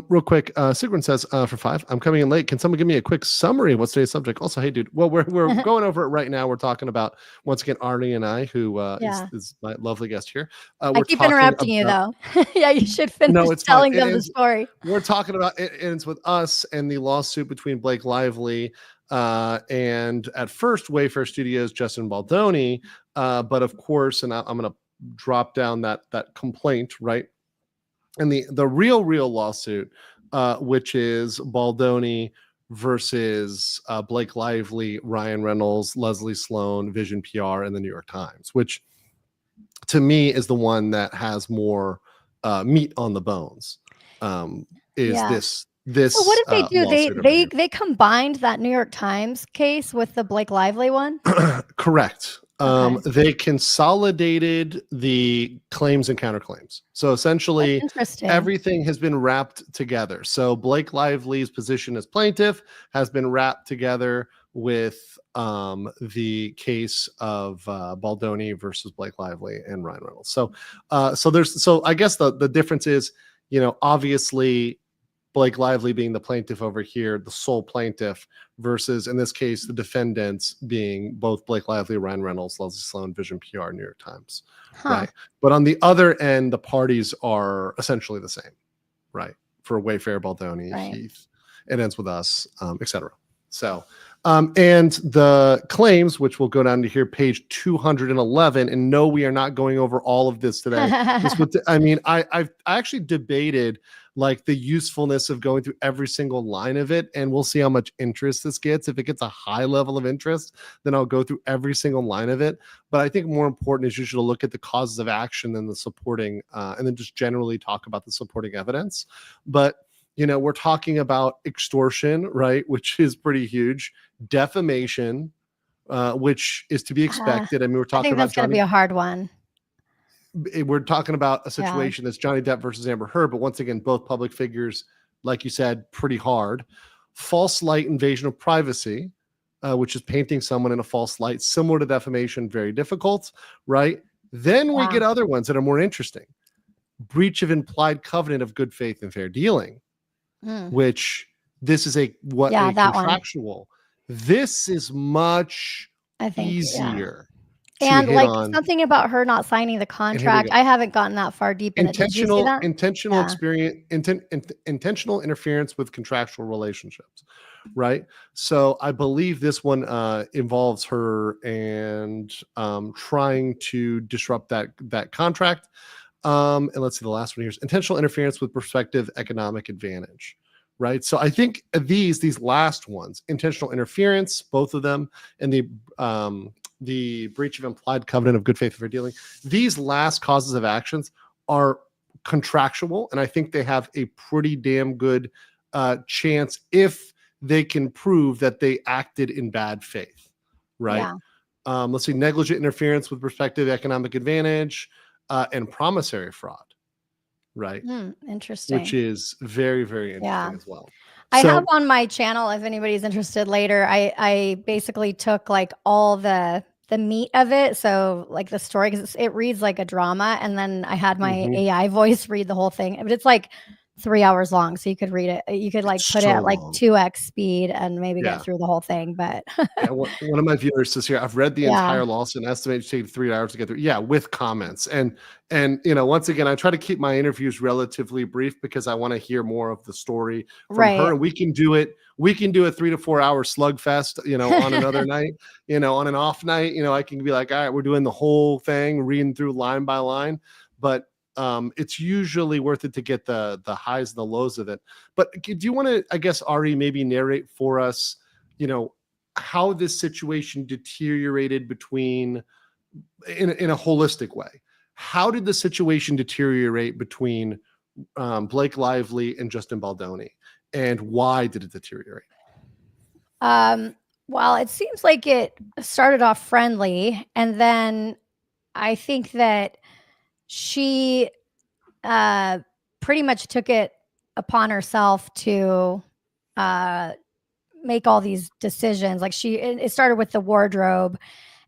Real quick, Sigrun says, for 5, I'm coming in late. Can someone give me a quick summary of what's today's subject? Also, hey, dude, well, we're going over it right now. We're talking about, once again, Arnie and I, who is my lovely guest here. I keep interrupting you, though. Yeah, you should finish telling them the story. We're talking about it ends with us and the lawsuit between Blake Lively and at first Wayfair Studios, Justin Baldoni. But of course, and I'm going to drop down that complaint, right? And the real lawsuit, which is Baldoni versus Blake Lively, Ryan Reynolds, Leslie Sloan, Vision PR, and the New York Times, which to me is the one that has more meat on the bones. This? So what did they do? They combined that New York Times case with the Blake Lively one. Correct. They consolidated the claims and counterclaims. So essentially everything has been wrapped together. So Blake Lively's position as plaintiff has been wrapped together with the case of Baldoni versus Blake Lively and Ryan Reynolds. So I guess the difference is, obviously Blake Lively being the plaintiff over here, the sole plaintiff, versus in this case the defendants being both Blake Lively, Ryan Reynolds, Leslie Sloan, Vision PR, New York Times. Right. But on the other end, the parties are essentially the same, right? For Wayfair, Baldoni, Heath, it ends with us, etc. So, and the claims, which we'll go down to here, page 211. And no, we are not going over all of this today. I actually debated like the usefulness of going through every single line of it, and we'll see how much interest this gets. If it gets a high level of interest, then I'll go through every single line of it. But I think more important is you should look at the causes of action and the supporting, and then just generally talk about the supporting evidence. But we're talking about extortion, right, which is pretty huge. Defamation, which is to be expected. I mean, we're talking about that's going to be a hard one. We're talking about a situation that's Johnny Depp versus Amber Heard, but once again, both public figures, like you said, pretty hard. False light, invasion of privacy, which is painting someone in a false light, similar to defamation, very difficult, right? Then we get other ones that are more interesting. Breach of implied covenant of good faith and fair dealing, which this is a contractual. This is much easier. And like something about her not signing the contract. I haven't gotten that far deep in it. Did you see that? Intentional interference with contractual relationships, right? So I believe this one involves her and trying to disrupt that contract. And let's see, the last one here is intentional interference with prospective economic advantage, right? So I think these last ones, intentional interference, both of them, and the breach of implied covenant of good faith and fair dealing, these last causes of actions are contractual, and I think they have a pretty damn good chance if they can prove that they acted in bad faith, right? Yeah. Let's see, negligent interference with prospective economic advantage and promissory fraud, right? Interesting. Which is very, very interesting Yeah. as well. I So- have on my channel, if anybody's interested later, I basically took like all the meat of it. So like the story, because it reads like a drama, and then I had my AI voice read the whole thing. But it's like 3 hours long, so you could read it. You could like put it at like 2x speed and maybe get through the whole thing. But yeah, one of my viewers says here, I've read the entire lawsuit and estimated to take 3 hours to get through. Yeah, with comments. And once again, I try to keep my interviews relatively brief because I want to hear more of the story from her. And we can do it. We can do a 3 to 4 hour slugfest, on another night, on an off night. I can be like, all right, we're doing the whole thing, reading through line by line. But it's usually worth it to get the highs and the lows of it. But do you want to, I guess, Ari, maybe narrate for us, how this situation deteriorated in a holistic way? How did the situation deteriorate between Blake Lively and Justin Baldoni, and why did it deteriorate? Well, it seems like it started off friendly, and then I think that she pretty much took it upon herself to make all these decisions. Like it started with the wardrobe,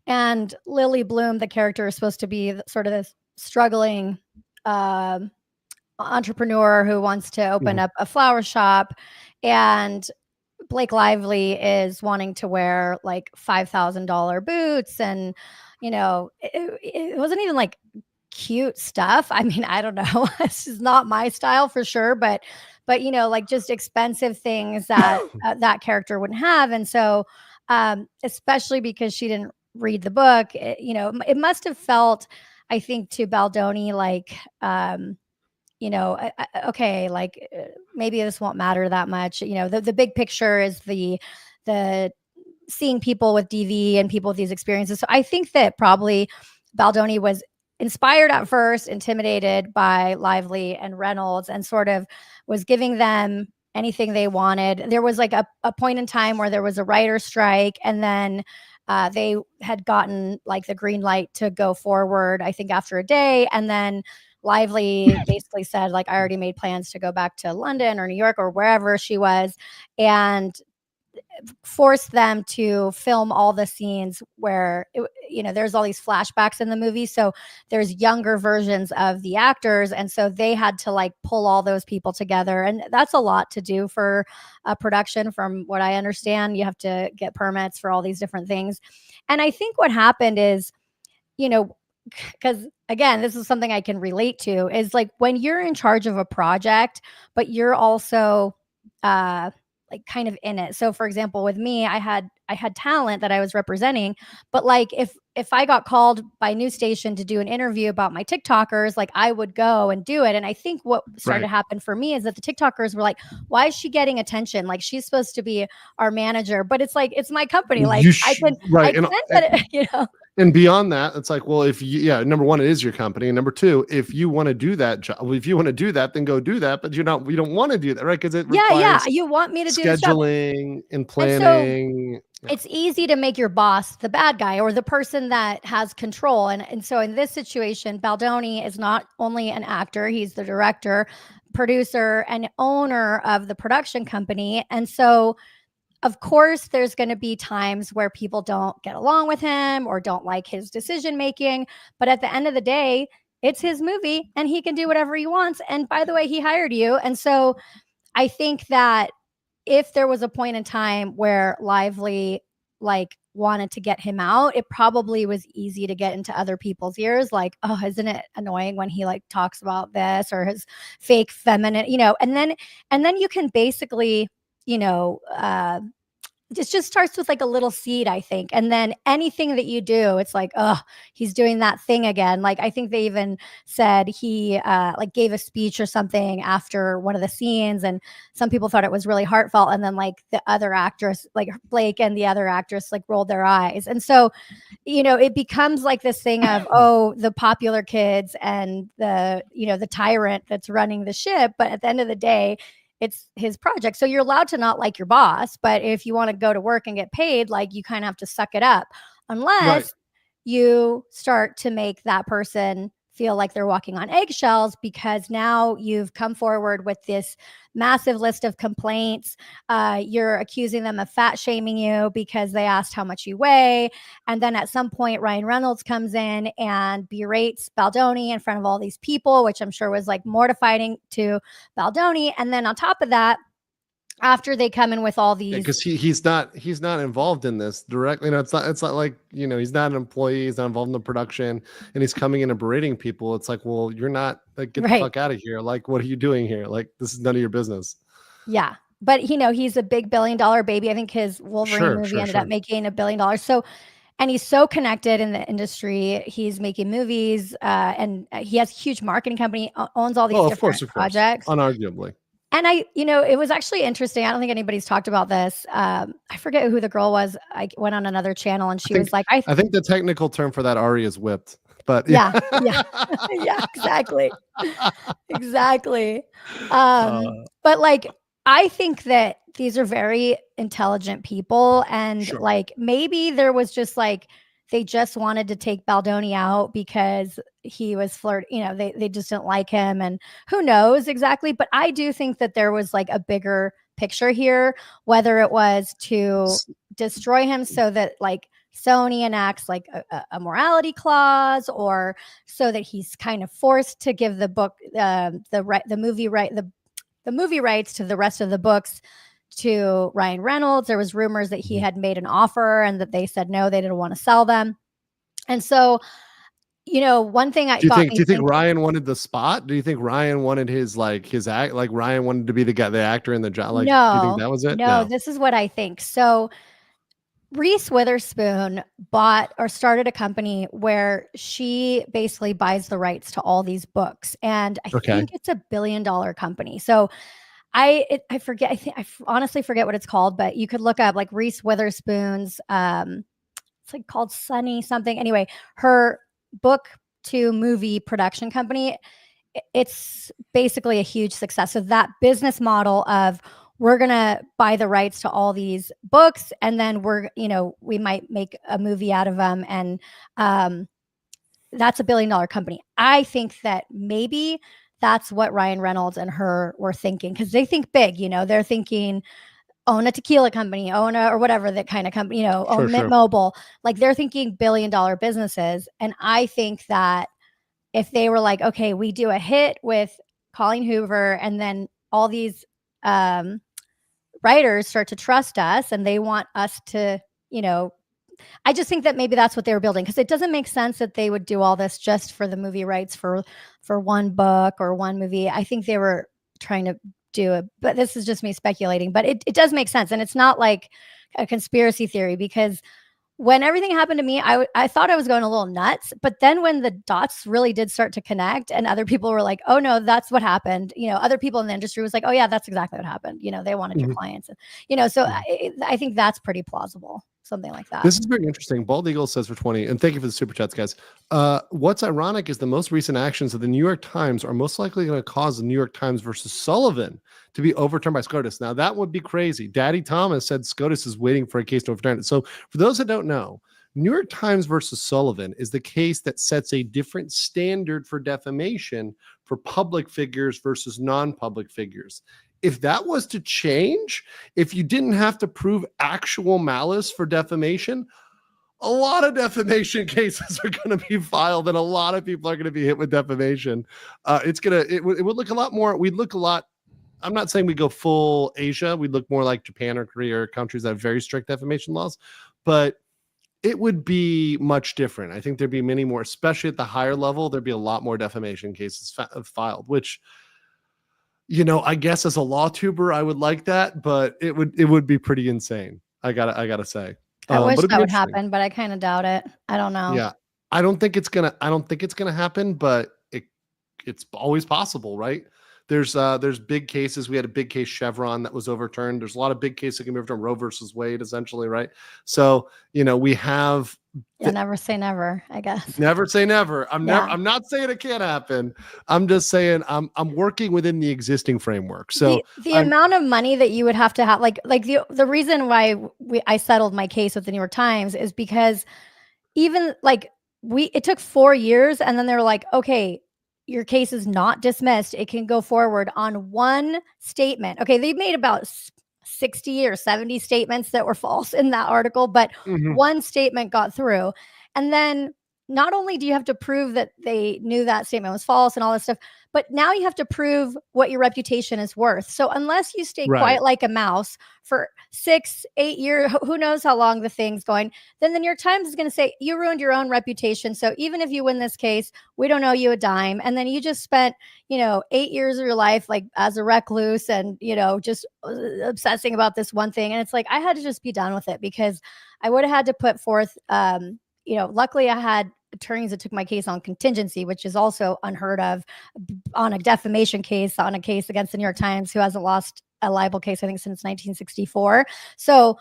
and Lily Bloom, the character, is supposed to be sort of this struggling entrepreneur who wants to open up a flower shop, and Blake Lively is wanting to wear like $5,000 boots, and it wasn't even like cute stuff. I mean, I don't know. This is not my style for sure, but like just expensive things that that character wouldn't have. And so especially because she didn't read the book, it must have felt, I think, to Baldoni like okay, like maybe this won't matter that much. The big picture is the seeing people with DV and people with these experiences. So I think that probably Baldoni was inspired at first, intimidated by Lively and Reynolds, and sort of was giving them anything they wanted. There was like a point in time where there was a writer's strike, and then they had gotten like the green light to go forward, I think, after a day. And then Lively basically said, like, I already made plans to go back to London or New York or wherever she was, and forced them to film all the scenes where there's all these flashbacks in the movie, so there's younger versions of the actors, and so they had to like pull all those people together, and that's a lot to do for a production. From what I understand, you have to get permits for all these different things. And I think what happened is, because again, this is something I can relate to, is like when you're in charge of a project, but you're also like kind of in it. So for example, with me, I had talent that I was representing, but like if I got called by a news station to do an interview about my TikTokers, like I would go and do it. And I think what started to happen for me is that the TikTokers were like, why is she getting attention? Like she's supposed to be our manager, but it's like, it's my company. Like I can And beyond that, it's like, well, number one, it is your company. And number two, if you want to do that job, if you want to do that, then go do that. But we don't want to do that, right? Because it requires you want me to do scheduling and planning. And so it's easy to make your boss the bad guy or the person that has control. And so in this situation, Baldoni is not only an actor, he's the director, producer, and owner of the production company. And so of course, there's going to be times where people don't get along with him or don't like his decision making. But at the end of the day, it's his movie and he can do whatever he wants. And by the way, he hired you. And so I think that if there was a point in time where Lively like wanted to get him out, it probably was easy to get into other people's ears. Like, oh, isn't it annoying when he like talks about this or his fake feminine, and then you can basically, it just starts with like a little seed, I think. And then anything that you do, it's like, oh, he's doing that thing again. Like, I think they even said he like gave a speech or something after one of the scenes, and some people thought it was really heartfelt. And then like the other actress, like Blake and the other actress, like rolled their eyes. And so, it becomes like this thing of, oh, the popular kids and the tyrant that's running the ship. But at the end of the day, it's his project. So you're allowed to not like your boss, but if you want to go to work and get paid, like you kind of have to suck it up, unless you start to make that person feel like they're walking on eggshells, because now you've come forward with this massive list of complaints. You're accusing them of fat shaming you because they asked how much you weigh. And then at some point, Ryan Reynolds comes in and berates Baldoni in front of all these people, which I'm sure was like mortifying to Baldoni. And then on top of that, after they come in with all these, because he's not involved in this directly. It's not like, he's not an employee, he's not involved in the production, and he's coming in and berating people. It's like, well, you're not, like, get the fuck out of here. Like, what are you doing here? Like, this is none of your business. Yeah. But he's a big $1 billion baby. I think his Wolverine movie ended up making $1 billion. So, and he's so connected in the industry. He's making movies, and he has a huge marketing company, owns all these different projects. Unarguably. And it was actually interesting. I don't think anybody's talked about this. I forget who the girl was. I went on another channel and she was like, I think the technical term for that, Ari, is whipped. But yeah, exactly. Exactly. But like, I think that these are very intelligent people. And like, maybe there was just like, they just wanted to take Baldoni out because he was flirting, they just didn't like him, and who knows exactly. But I do think that there was like a bigger picture here, whether it was to destroy him so that like Sony enacts like a morality clause, or so that he's kind of forced to give the book, the movie rights to the rest of the books to Ryan Reynolds. There was rumors that he had made an offer and that they said no, they didn't want to sell them. And so, one thing do you think Ryan wanted the spot? Do you think Ryan wanted his act? Like Ryan wanted to be the actor in the job? Like, no, do you think that was it? No, this is what I think. So Reese Witherspoon bought or started a company where she basically buys the rights to all these books. And I think it's $1 billion company. So I forget. I honestly forget what it's called, but you could look up like Reese Witherspoon's. It's like called Sunny something. Anyway, her book to movie production company. It's basically a huge success. So that business model of, we're gonna buy the rights to all these books, and then we might make a movie out of them, and that's $1 billion company. I think that maybe that's what Ryan Reynolds and her were thinking, because they think big. They're thinking own a tequila company, own a, or whatever that kind of company, own Mint Mobile. Like, they're thinking $1 billion businesses. And I think that if they were like, okay, we do a hit with Colleen Hoover, and then all these writers start to trust us and they want us to, I just think that maybe that's what they were building, because it doesn't make sense that they would do all this just for the movie rights for one book or one movie. I think they were trying to do it, but this is just me speculating, but it does make sense. And it's not like a conspiracy theory, because when everything happened to me, I thought I was going a little nuts, but then when the dots really did start to connect and other people were like, oh no, that's what happened. Other people in the industry was like, oh yeah, that's exactly what happened. They wanted your clients. So I think that's pretty plausible. Something like that. This is very interesting. Bald Eagle says for 20, and thank you for the super chats, guys. What's ironic is the most recent actions of the New York Times are most likely going to cause the New York Times versus Sullivan to be overturned by SCOTUS. Now, that would be crazy. Daddy Thomas said SCOTUS is waiting for a case to overturn it. So for those that don't know, New York Times versus Sullivan is the case that sets a different standard for defamation for public figures versus non-public figures. If that was to change, if you didn't have to prove actual malice for defamation, a lot of defamation cases are going to be filed, and a lot of people are going to be hit with defamation. It would look a lot more. We'd look a lot. I'm not saying we go full Asia. We'd look more like Japan or Korea, or countries that have very strict defamation laws, but it would be much different. I think there'd be many more, especially at the higher level. There'd be a lot more defamation cases filed, which You know, I guess as a law tuber, I would like that, but it would be pretty insane. I gotta say. I wish But it'd be that would interesting. happen, but I kind of doubt it. I don't know. Yeah, I don't think it's gonna happen, but it's always possible, right? There's big cases. We had a big case Chevron that was overturned. There's a lot of big cases that can be overturned. Roe versus Wade, essentially, right? So we have. Yeah, never say never, I guess. Never say never. I'm Yeah. not saying it can't happen. I'm just saying I'm working within the existing framework. So the amount of money that you would have to have, like the reason why I settled my case with the New York Times is because even like it took 4 years, and then they were like, okay, your case is not dismissed. It can go forward on one statement. Okay, they made about 60 or 70 statements that were false in that article, but one statement got through. And then not only do you have to prove that they knew that statement was false and all this stuff, but now you have to prove what your reputation is worth. So unless you stay quiet like a mouse for 6, 8 years, who knows how long the thing's going, then the New York Times is going to say you ruined your own reputation. So even if you win this case, we don't owe you a dime. And then you just spent, 8 years of your life like as a recluse and, just obsessing about this one thing. And it's like, I had to just be done with it because I would have had to put forth, luckily I had attorneys that took my case on contingency, which is also unheard of on a defamation case, on a case against the New York Times, who hasn't lost a libel case, I think, since 1964. So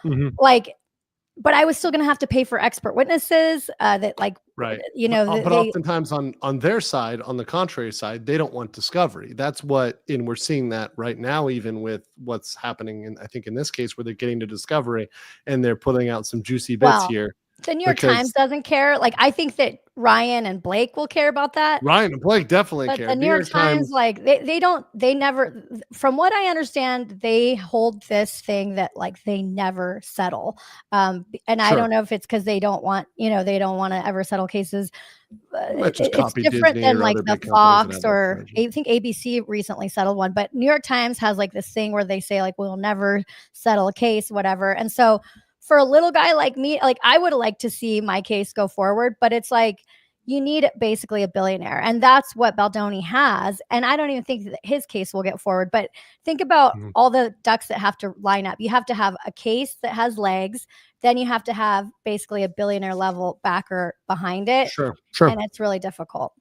but I was still going to have to pay for expert witnesses that but oftentimes on their side, on the contrary side, they don't want discovery. That's and we're seeing that right now, even with what's happening I think in this case, where they're getting to discovery and they're putting out some juicy bits here. The New York Times doesn't care. Like, I think that Ryan and Blake will care about that. Ryan and Blake definitely care. The New York Times, like they never, from what I understand, they hold this thing that like they never settle. And I don't know if it's because they don't want, they don't want to ever settle cases. It's different than like the Fox or I think ABC recently settled one, but New York Times has like this thing where they say like, we'll never settle a case, whatever. And so for a little guy like me, like I would like to see my case go forward, but it's like you need basically a billionaire, and that's what Baldoni has. And I don't even think that his case will get forward. But think about all the ducks that have to line up. You have to have a case that has legs, then you have to have basically a billionaire level backer behind it. Sure. And it's really difficult.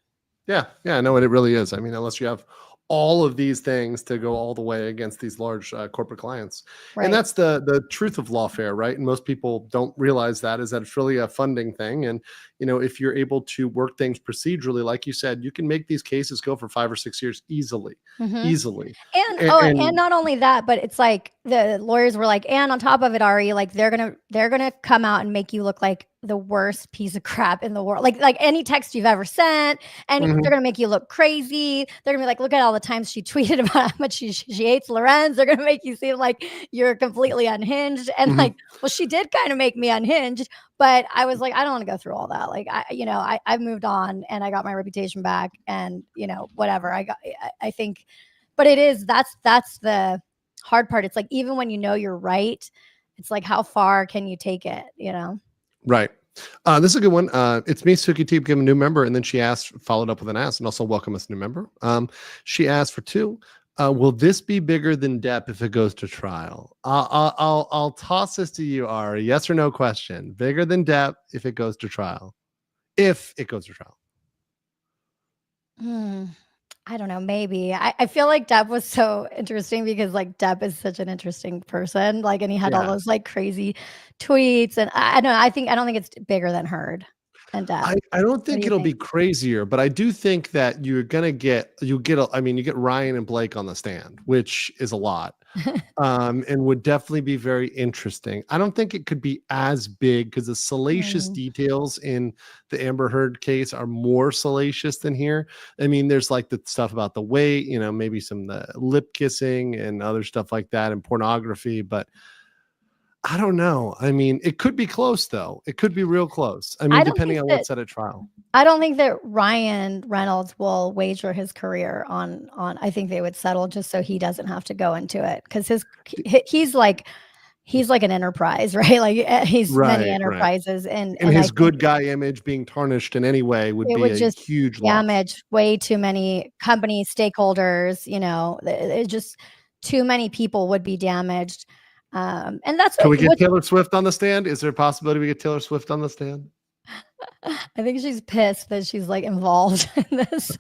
Yeah, no, it really is. I mean, unless you have all of these things to go all the way against these large corporate clients. And that's the truth of lawfare, right? And most people don't realize that it's really a funding thing. And, if you're able to work things procedurally, like you said, you can make these cases go for 5 or 6 years easily. And not only that, but it's like the lawyers were like, and on top of it, Ari, like they're gonna come out and make you look like the worst piece of crap in the world. Like any text you've ever sent, and they're gonna make you look crazy. They're gonna be like, look at all the times she tweeted about how much she hates Lorenz. They're gonna make you seem like you're completely unhinged. And like, well, she did kind of make me unhinged, but I was like, I don't want to go through all that. Like I've moved on and I got my reputation back, and whatever I think, but that's the hard part. It's like, even when you're right, it's like, how far can you take it? Right. This is a good one. It's me, Suki T, became a new member, and then she followed up with an ask, and also welcome us new member. She asked for 2. Will this be bigger than Depp if it goes to trial? I'll toss this to you, Ari. Yes or no question. Bigger than Depp if it goes to trial. If it goes to trial. I don't know. Maybe. I feel like Depp was so interesting because like Depp is such an interesting person. Like, and he had all those like crazy tweets, and I don't know. I don't think it's bigger than Heard and Depp. I don't think it'll be crazier, but I do think that you get Ryan and Blake on the stand, which is a lot. And would definitely be very interesting. I don't think it could be as big because the salacious details in the Amber Heard case are more salacious than here. I mean, there's like the stuff about the weight, maybe some the lip kissing and other stuff like that, and pornography, but I don't know. I mean, it could be close though. It could be real close. I mean, depending on what's at a trial. I don't think that Ryan Reynolds will wager his career on. I think they would settle just so he doesn't have to go into it, because he's like, he's like an enterprise, right? Like he's many Right, enterprises, and and I his think good guy image being tarnished in any way would it be would a just huge loss. damage way too many company stakeholders. You know, it just too many people would be damaged. And that's Can we get what Taylor Swift on the stand? Is there a possibility we get Taylor Swift on the stand? I think she's pissed that she's like involved in this.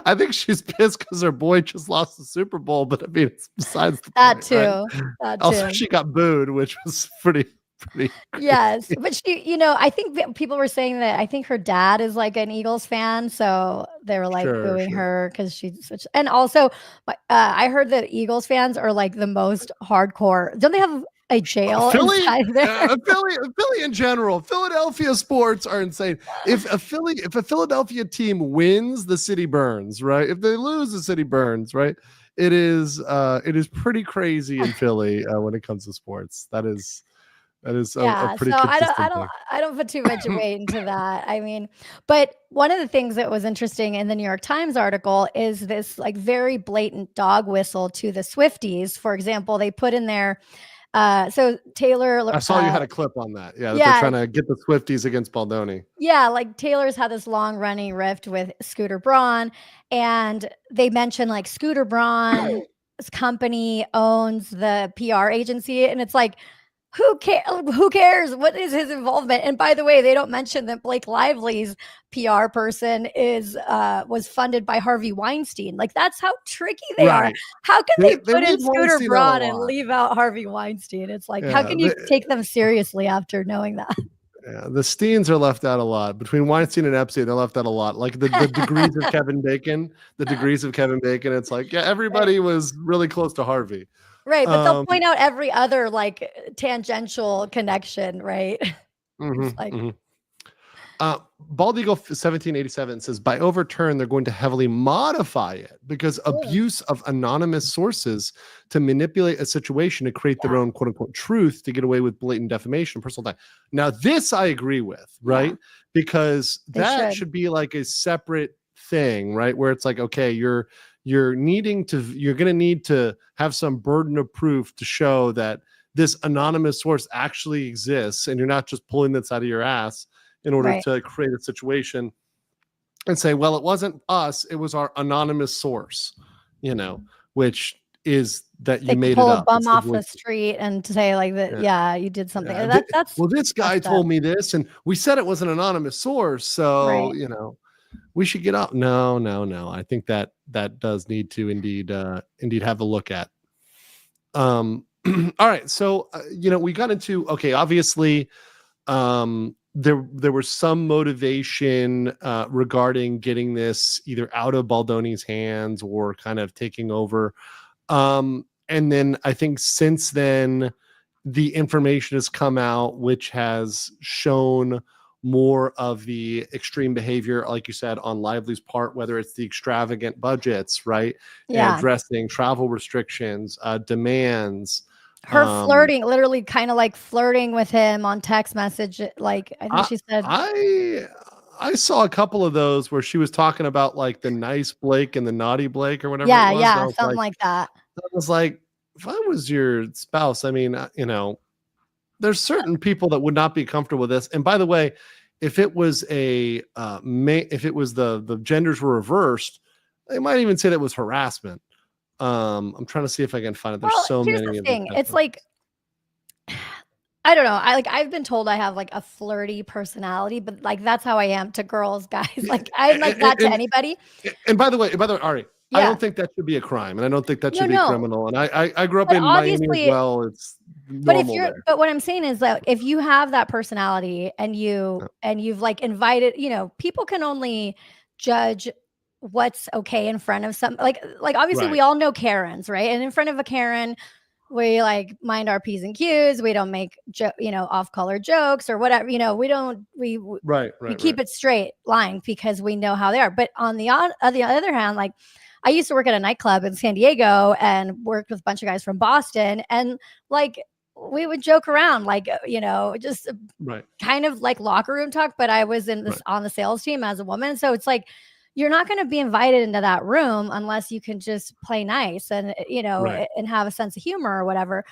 I think she's pissed because her boy just lost the Super Bowl, but I mean, it's besides the That point, too. right? That Also, too. she got booed, which was pretty. Yes, but she, you know, I think that people were saying that I think her dad is like an Eagles fan, so they were like booing her because she's such. And also, I heard that Eagles fans are like the most hardcore. Don't they have a jail Philly, inside there? Philly in general, Philadelphia sports are insane. If a Philadelphia team wins, the city burns, right? If they lose, the city burns, right? It is pretty crazy in Philly when it comes to sports. That is a pretty so consistent thing. I don't put too much weight into that. I mean, but one of the things that was interesting in the New York Times article is this like very blatant dog whistle to the Swifties. For example, they put in there. So Taylor, I saw you had a clip on that. Yeah, yeah, they're trying to get the Swifties against Baldoni. Yeah, like Taylor's had this long running rift with Scooter Braun, and they mention like Scooter Braun's company owns the PR agency, and it's like, who cares? What is his involvement? And by the way, they don't mention that Blake Lively's PR person was funded by Harvey Weinstein. Like that's how tricky they are. How can they put in Scooter Braun and leave out Harvey Weinstein? It's like, how can you take them seriously after knowing that? Yeah, the Steens are left out a lot. Between Weinstein and Epstein, they're left out a lot. Like the degrees of Kevin Bacon, it's like, yeah, everybody was really close to Harvey. Right, but they'll point out every other like tangential connection, right? Like, Bald Eagle 1787 says by overturn, they're going to heavily modify it because abuse of anonymous sources to manipulate a situation to create their own quote unquote truth to get away with blatant defamation, personal time. Now, this I agree with, right? Yeah. Because that should be like a separate thing, right? Where it's like, okay, you're going to need to have some burden of proof to show that this anonymous source actually exists and you're not just pulling this out of your ass in order to create a situation and say, well, it wasn't us, it was our anonymous source, you know, which is that you made it up. Pull a bum off the street and to say like that, yeah, you did something. Yeah. Well, this guy told me this and we said it was an anonymous source. So, you know, we should get up. No. I think that does need to indeed have a look at. All right. So, you know, we got into, okay, obviously, there was some motivation regarding getting this either out of Baldoni's hands or kind of taking over. And then I think since then, the information has come out, which has shown more of the extreme behavior, like you said, on Lively's part, whether it's the extravagant budgets, right? Yeah. And addressing travel restrictions, demands. Her flirting, literally kind of like flirting with him on text message. Like I think she said, I saw a couple of those where she was talking about like the nice Blake and the naughty Blake or whatever. Yeah, it was. yeah, something like that. I was like, if I was your spouse, I mean, you know, there's certain people that would not be comfortable with this. And by the way, if it was the genders were reversed, they might even say that was harassment. I'm trying to see if I can find it. There's so many. Here's the thing. It's like, I don't know. I've been told I have like a flirty personality, but like that's how I am to girls, guys. Like I'm like that to anybody. And by the way, Ari, I don't think that should be a crime, and I don't think that should be criminal. And I grew up in Miami as well. It's but what I'm saying is that if you have that personality and you've like invited, you know, people can only judge what's okay in front of some like obviously we all know Karens, right? And in front of a Karen, we like mind our P's and Q's. We don't make off-color jokes or whatever. You know, we keep it straight line because we know how they are. But on the other hand, like I used to work at a nightclub in San Diego and worked with a bunch of guys from Boston, and like we would joke around, like, you know, just kind of like locker room talk. But I was on the sales team as a woman, so it's like you're not going to be invited into that room unless you can just play nice and, you know, and have a sense of humor or whatever.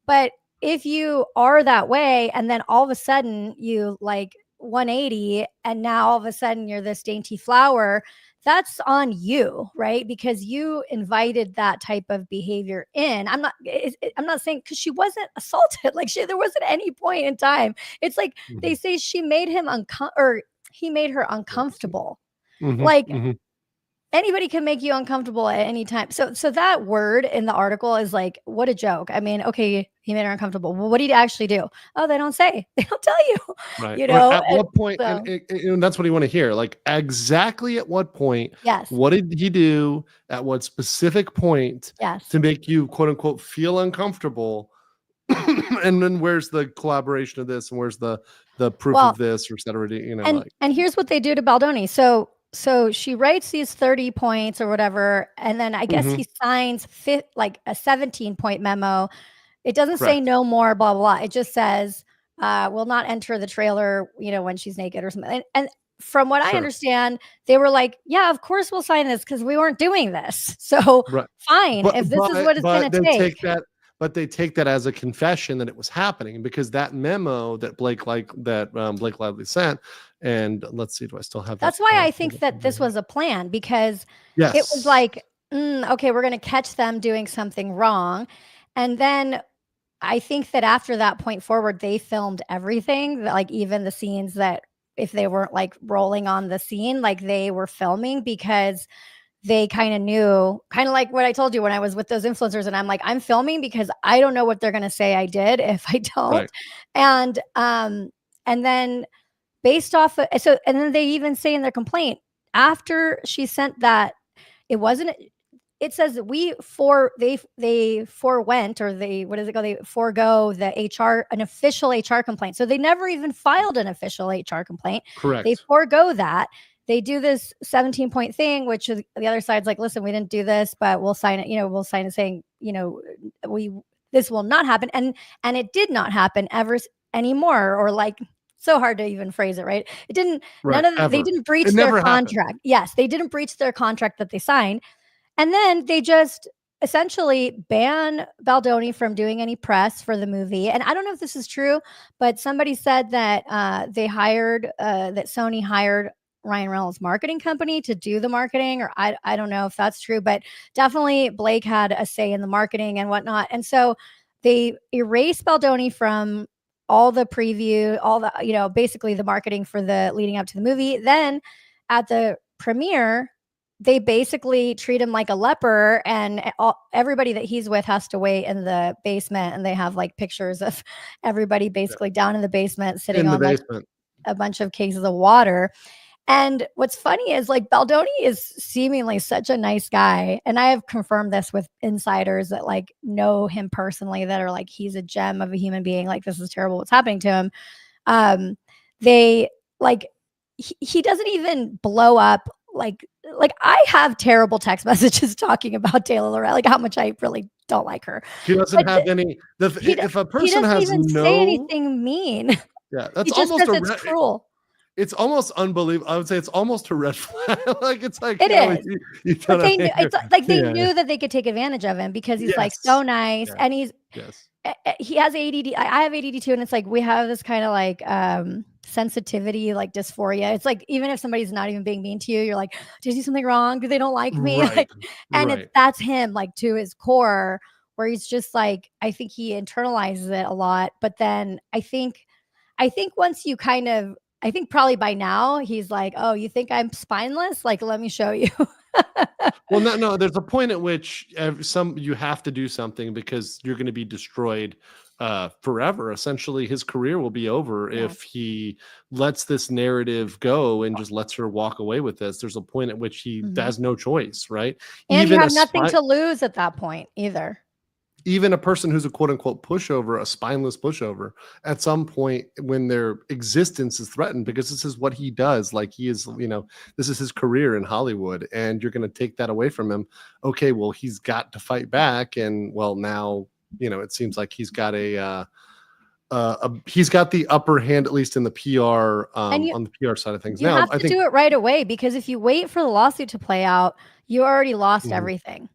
But if you are that way and then all of a sudden you like 180 and now all of a sudden you're this dainty flower, that's on you, right? Because you invited that type of behavior in. I'm not saying, because she wasn't assaulted. Like there wasn't any point in time. It's like they say she made him or he made her uncomfortable. Like anybody can make you uncomfortable at any time. So that word in the article is like, what a joke. I mean, okay, he made her uncomfortable. Well, what did he actually do? Oh, they don't say. They don't tell you. Right. You know, at what point? so, And that's what you want to hear. Like exactly at what point? Yes. What did he do at what specific point? Yes. To make you quote unquote feel uncomfortable? And then where's the collaboration of this? And where's the proof of this, or et cetera? You know, and here's what they do to Baldoni. So she writes these 30 points or whatever, and then I guess he signs like a 17-point memo. It doesn't say no more, blah, blah, blah. It just says, will not enter the trailer, you know, when she's naked or something. And from what I understand, they were like, yeah, of course we'll sign this because we weren't doing this. So fine, if this is what it's going to take. But they take that as a confession that it was happening, because that memo that Blake Lively sent, and let's see, do I still have that? That's why I think that this was a plan, because it was like, okay, we're going to catch them doing something wrong. And then I think that after that point forward, they filmed everything, like even the scenes that if they weren't like rolling on the scene, like they were filming, because they kind of knew, kind of like what I told you when I was with those influencers, and I'm like, I'm filming because I don't know what they're going to say I did if I don't. And then based off of, and then they even say in their complaint, after she sent that, it says that they forewent, or they, what does it go? They forego an official HR complaint. So they never even filed an official HR complaint. Correct. They forego that. They do this 17-point thing, which is, the other side's like, listen, we didn't do this, but we'll sign it. You know, we'll sign it saying, you know, this will not happen. And it did not happen ever anymore, or like, so hard to even phrase it, right? It didn't, they didn't breach their contract. Yes, they didn't breach their contract that they signed. And then they just essentially ban Baldoni from doing any press for the movie. And I don't know if this is true, but somebody said that that Sony hired Ryan Reynolds' marketing company to do the marketing, or I don't know if that's true, but definitely Blake had a say in the marketing and whatnot. And so they erased Baldoni from all the preview, all the, you know, basically the marketing for the leading up to the movie. Then at the premiere, they basically treat him like a leper, and everybody that he's with has to wait in the basement, and they have like pictures of everybody basically down in the basement sitting on like a bunch of cases of water. And what's funny is like Baldoni is seemingly such a nice guy. And I have confirmed this with insiders that like know him personally, that are like, he's a gem of a human being. Like, this is terrible what's happening to him. They like, he doesn't even blow up. Like I have terrible text messages talking about Taylor Lorenz, like how much I really don't like her. He doesn't have any. If a person has even say anything mean. Yeah, that's he just almost says it's cruel. It's almost unbelievable. I would say it's almost a red flag. Like it's like it is. But they knew, it's like they knew that they could take advantage of him because he's like so nice, and he has ADD. I have ADD too, and it's like we have this kind of like sensitivity, like dysphoria. It's like even if somebody's not even being mean to you, you're like, did I do something wrong? Do they don't like me? Like, and that's him, like to his core, where he's just like, I think he internalizes it a lot. But then I think once you kind of, I think probably by now he's like, oh, you think I'm spineless? Like, let me show you. Well, no, there's a point at which you have to do something because you're going to be destroyed forever. Essentially, his career will be over if he lets this narrative go and just lets her walk away with this. There's a point at which he has no choice, right? And even you have nothing to lose at that point either. Even a person who's a quote unquote pushover, a spineless pushover, at some point when their existence is threatened, because this is what he does, like he is, you know, this is his career in Hollywood, and you're going to take that away from him. Okay, well, he's got to fight back. And well, now, you know, it seems like he's got he's got the upper hand, at least in the PR, on the PR side of things. You have to do it right away, because if you wait for the lawsuit to play out, you already lost everything.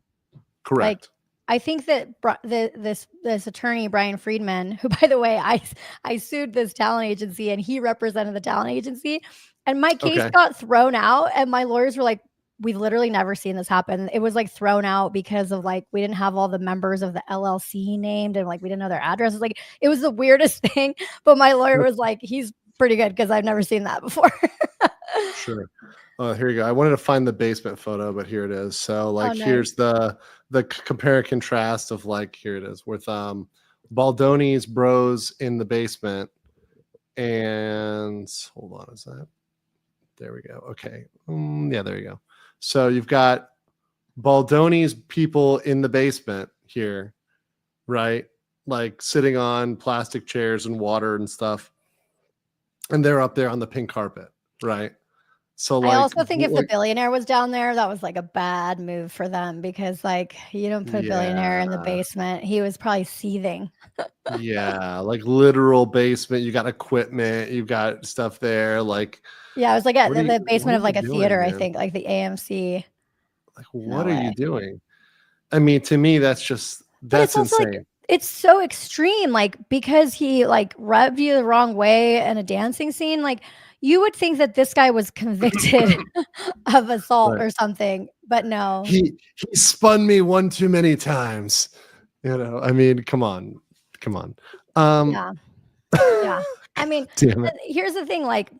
Correct. I think that this attorney Brian Friedman, who by the way I sued this talent agency and he represented the talent agency, and my case got thrown out, and my lawyers were like, we've literally never seen this happen. It was like thrown out because of like we didn't have all the members of the LLC named, and like we didn't know their addresses. Like it was the weirdest thing. But my lawyer was like, he's pretty good because I've never seen that before. Sure. Here you go. I wanted to find the basement photo, but here it is. So like nice. here's the compare and contrast of like, here it is with Baldoni's bros in the basement. And hold on, is that there we go. Okay. Yeah, there you go. So you've got Baldoni's people in the basement here, right? Like sitting on plastic chairs and water and stuff. And they're up there on the pink carpet, right? So like, I also think if the billionaire was down there, that was like a bad move for them, because like you don't put a billionaire in the basement. He was probably seething. Yeah, like literal basement. You got equipment, you got stuff there. Like, yeah, it was like the basement of like a theater, man? I think, like the AMC. Like, what are you doing? I mean, to me, that's insane. Like, it's so extreme, like because he like rubbed you the wrong way in a dancing scene. Like you would think that this guy was convicted of assault or something, but no. He spun me one too many times. You know, I mean, come on. Yeah. I mean, here's the thing. Like,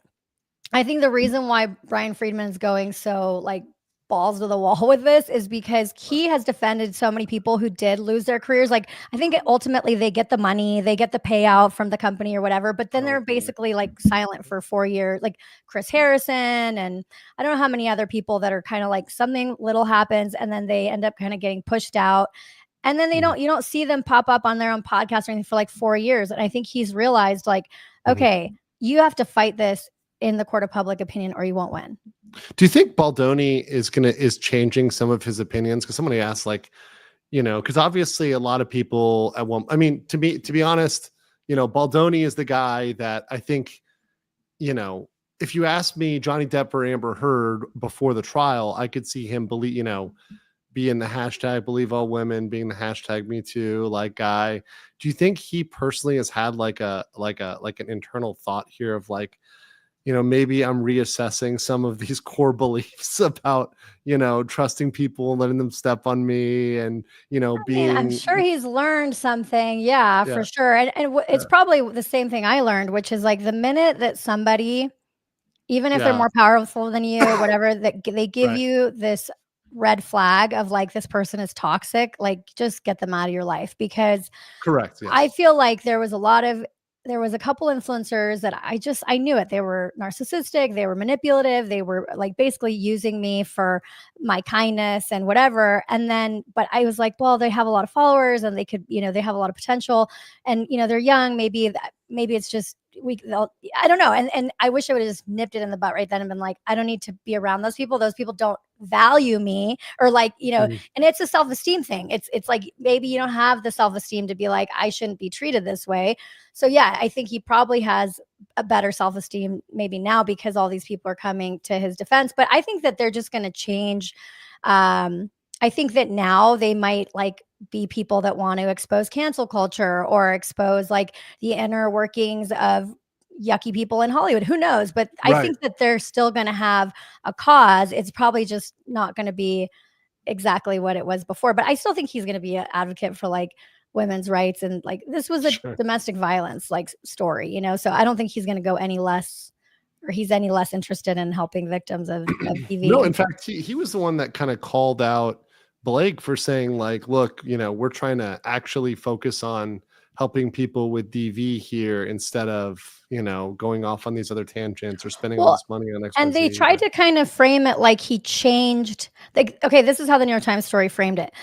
I think the reason why Brian Friedman is going so like balls to the wall with this is because he has defended so many people who did lose their careers. Like, I think ultimately they get the money, they get the payout from the company or whatever, but then they're basically like silent for 4 years, like Chris Harrison. And I don't know how many other people that are kind of like something little happens and then they end up kind of getting pushed out. And then you don't see them pop up on their own podcast or anything for like 4 years. And I think he's realized like, okay, you have to fight this in the court of public opinion or you won't win. Do you think Baldoni is changing some of his opinions? Because somebody asked, like, you know, because obviously a lot of people I mean, to be honest, you know, Baldoni is the guy that I think, you know, if you ask me Johnny Depp or Amber Heard before the trial, I could see him being the hashtag believe all women, being the hashtag me too, like guy. Do you think he personally has had like an internal thought here of like, you know, maybe I'm reassessing some of these core beliefs about, you know, trusting people and letting them step on me and, you know, I'm sure he's learned something. Yeah, for sure. And it's probably the same thing I learned, which is like the minute that somebody, even if they're more powerful than you or whatever, that they give you this red flag of like, this person is toxic, like just get them out of your life. Because I feel like there was a couple influencers that I knew it. They were narcissistic. They were manipulative. They were like basically using me for my kindness and whatever. And then, but I was like, well, they have a lot of followers and they could, you know, they have a lot of potential and, you know, they're young. Maybe it's just, I don't know. And I wish I would have just nipped it in the butt right then and been like, I don't need to be around those people. Those people don't value me, or like, you know, and it's a self-esteem thing. It's like, maybe you don't have the self-esteem to be like, I shouldn't be treated this way. So yeah, I think he probably has a better self-esteem maybe now because all these people are coming to his defense. But I think that they're just going to change. I think that now they might like be people that want to expose cancel culture or expose like the inner workings of yucky people in Hollywood. Who knows? But I think that they're still going to have a cause. It's probably just not going to be exactly what it was before. But I still think he's going to be an advocate for like women's rights. And like, this was a domestic violence like story, you know? So I don't think he's going to go any less, or he's any less interested in helping victims of TV. No, in fact, he was the one that kind of called out Blake for saying like, look, you know, we're trying to actually focus on helping people with DV here instead of, you know, going off on these other tangents or spending all this money on XYZ. And they tried to kind of frame it like he changed. Like, okay, this is how the New York Times story framed it.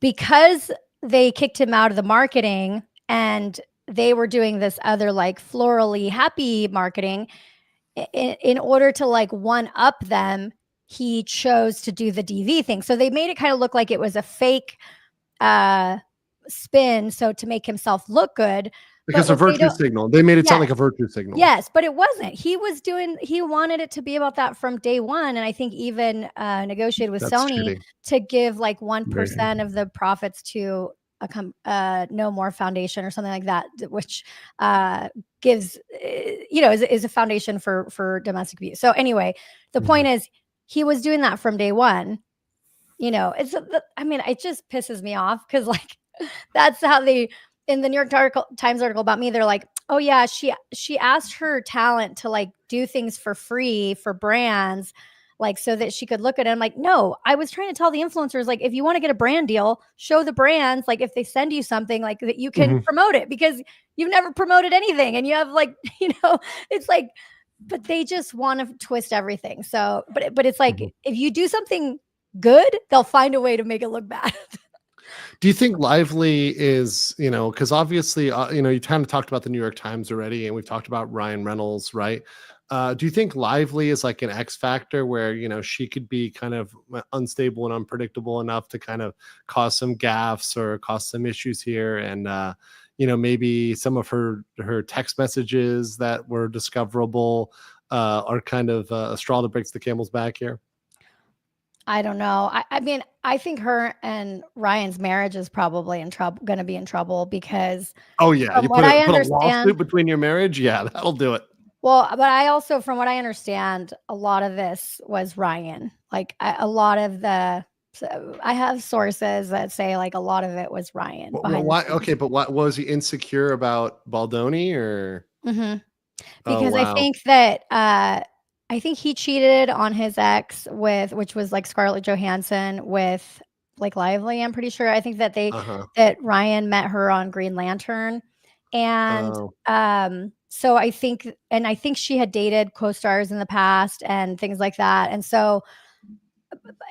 Because they kicked him out of the marketing and they were doing this other like florally happy marketing, in order to like one up them, he chose to do the DV thing. So they made it kind of look like it was a fake spin. So to make himself look good. Because a what they virtue don't signal. They made it sound Yes. like a virtue signal. Yes, but it wasn't. He wanted it to be about that from day one. And I think even negotiated with That's Sony shitty. to give like Very 1% of the profits to a No More Foundation or something like that, which gives, is a foundation for domestic abuse. So anyway, the point is he was doing that from day one. It just pisses me off because like that's how they, in the New York Times article about me, they're like, oh yeah, she asked her talent to like do things for free for brands, like so that she could look at it. I'm like, no, I was trying to tell the influencers, like, if you want to get a brand deal, show the brands, like if they send you something like that, you can promote it, because you've never promoted anything and you have like, it's like, but they just want to twist everything. So, but it's like, if you do something good, they'll find a way to make it look bad. Do you think Lively is, because obviously, you kind of talked about the New York Times already, and we've talked about Ryan Reynolds, right? Do you think Lively is like an X factor where, she could be kind of unstable and unpredictable enough to kind of cause some gaffes or cause some issues here? And, maybe some of her text messages that were discoverable are kind of a straw that breaks the camel's back here? I don't know. I mean, I think her and Ryan's marriage is probably going to be in trouble because. Oh yeah, from you what put I a understand, lawsuit between your marriage. Yeah, that'll do it. Well, but I also, from what I understand, a lot of this was Ryan. Like a lot of the, so I have sources that say like a lot of it was Ryan. Why? Okay, but what was he insecure about Baldoni or? Because wow. I think that I think he cheated on his ex which was like Scarlett Johansson with Blake Lively. I'm pretty sure. I think that that Ryan met her on Green Lantern, and so I think she had dated co-stars in the past and things like that, and so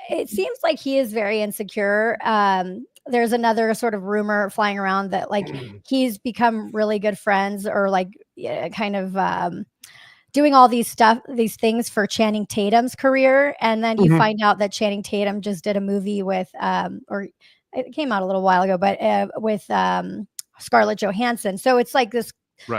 it seems like he is very insecure. There's another sort of rumor flying around that like he's become really good friends or like kind of doing all these things for Channing Tatum's career. And then you find out that Channing Tatum just did a movie with, or it came out a little while ago, but with Scarlett Johansson. So it's like this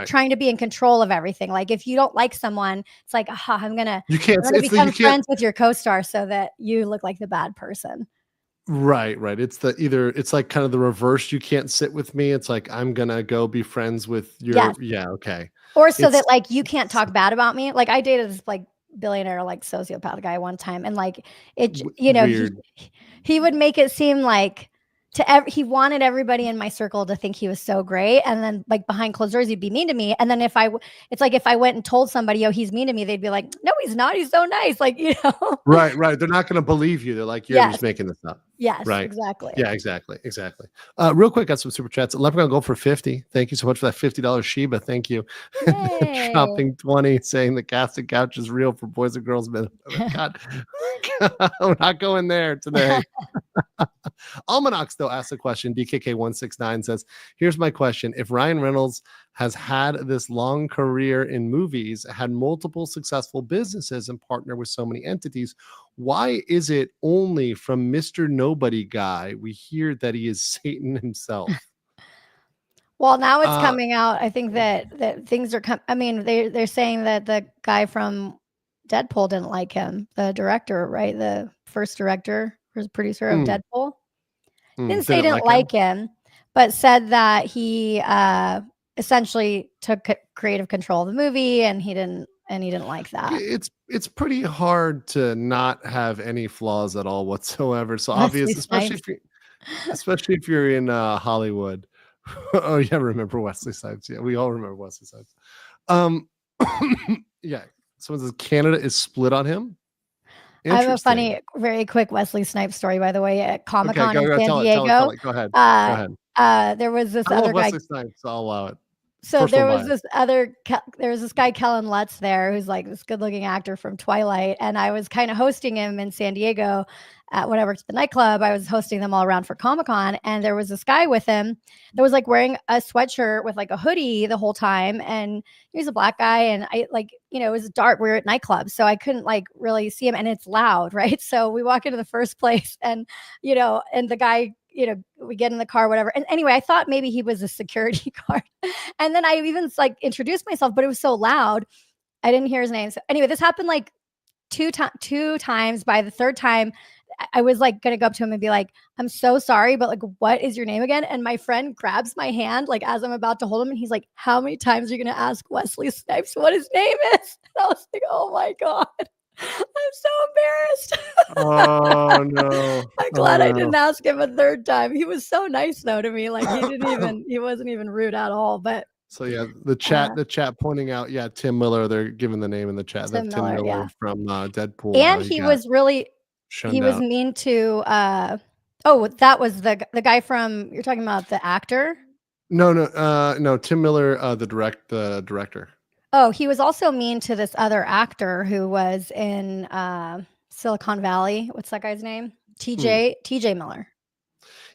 trying to be in control of everything. Like if you don't like someone, it's like, I'm going to become friends with your co-star so that you look like the bad person. Right. It's like kind of the reverse. You can't sit with me. It's like, I'm going to go be friends with your, okay. Or so that like, you can't talk bad about me. Like I dated this like billionaire, like sociopath guy one time. And like, he would make it seem like he wanted everybody in my circle to think he was so great. And then like behind closed doors, he'd be mean to me. And then if I went and told somebody, he's mean to me, they'd be like, no, he's not. He's so nice. Like, Right. They're not going to believe you. They're like, you're just making this up. Yes, right. Exactly. Yeah, exactly. Real quick, got some super chats. Leprechaun Gold for 50. Thank you so much for that $50 Shiba. Thank you. Dropping 20, saying the casting couch is real for boys and girls. God, we're not going there today. Almanacs though asked a question. DKK169 says, here's my question. If Ryan Reynolds has had this long career in movies, had multiple successful businesses, and partnered with so many entities, why is it only from Mr. Nobody Guy we hear that he is Satan himself? Well, now it's coming out. I think that things are they're saying that the guy from Deadpool didn't like him, the director, right? The first director or producer of Deadpool. Didn't say didn't like him, but said that he essentially took creative control of the movie, and he didn't like that. It's pretty hard to not have any flaws at all whatsoever. So obvious, especially if you're in Hollywood. Oh yeah, remember Wesley Snipes? Yeah, we all remember Wesley Snipes. Yeah. Someone says Canada is split on him. I have a funny, very quick Wesley Snipes story, by the way, at Comic-Con in San Diego. Go ahead. There was this I other love guy. Wesley Snipes, so I'll allow it. So there was this guy, Kellen Lutz, there, who's like this good-looking actor from Twilight, and I was kind of hosting him in San Diego when I worked at the nightclub. I was hosting them all around for Comic-Con, and there was this guy with him that was like wearing a sweatshirt with like a hoodie the whole time, and he was a black guy, and I it was dark. We were at nightclubs, so I couldn't like really see him, and it's loud, right? So we walk into the first place, and and the guy we get in the car, whatever. And anyway, I thought maybe he was a security guard. And then I even like introduced myself, but it was so loud. I didn't hear his name. So anyway, this happened like two times. By the third time, I was like going to go up to him and be like, I'm so sorry, but like, what is your name again? And my friend grabs my hand, like as I'm about to hold him. And he's like, how many times are you going to ask Wesley Snipes what his name is? And I was like, oh my God, I'm so embarrassed. Oh no. I'm glad I didn't ask him a third time. He was so nice though to me. Like he wasn't even rude at all, but So yeah, the chat pointing out, yeah, Tim Miller, they're giving the name in the chat. Tim That's Tim Miller, Miller yeah. from Deadpool. And he was really shunned he was out. mean to that was the guy from, you're talking about the actor? No, Tim Miller, the director. Oh, he was also mean to this other actor who was in Silicon Valley. What's that guy's name? TJ Miller.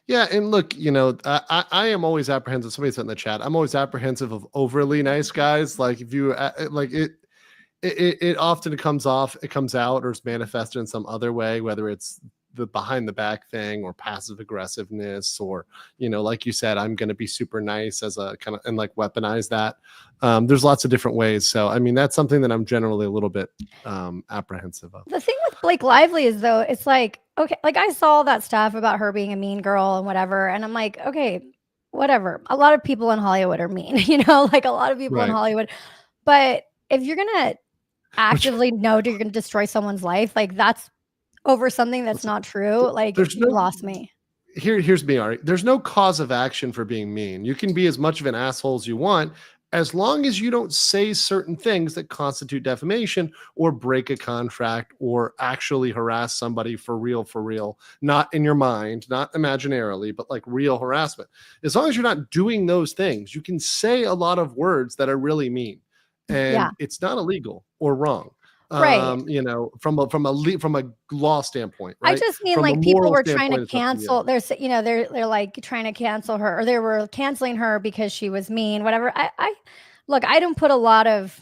Yeah, and look, I am always apprehensive. Somebody said in the chat, I'm always apprehensive of overly nice guys. Like if you like it often comes out or is manifested in some other way, whether it's the behind the back thing or passive aggressiveness, or like you said, I'm going to be super nice as a kind of, and like weaponize that. There's lots of different ways. So I mean, that's something that I'm generally a little bit apprehensive of. The thing with Blake Lively is though, it's like, okay, like I saw that stuff about her being a mean girl and whatever, and I'm like, okay, whatever. A lot of people in Hollywood are mean, like a lot of people in Hollywood. But if you're gonna actively know you're gonna destroy someone's life, like that's over something that's not true, like you lost me. Here's me, Ari. There's no cause of action for being mean. You can be as much of an asshole as you want, as long as you don't say certain things that constitute defamation or break a contract or actually harass somebody for real, not in your mind, not imaginarily, but like real harassment. As long as you're not doing those things, you can say a lot of words that are really mean, and it's not illegal or wrong. Right. From a law standpoint, right? I just mean like people were trying to cancel. They're like trying to cancel her, or they were canceling her because she was mean, whatever. I look, I don't put a lot of,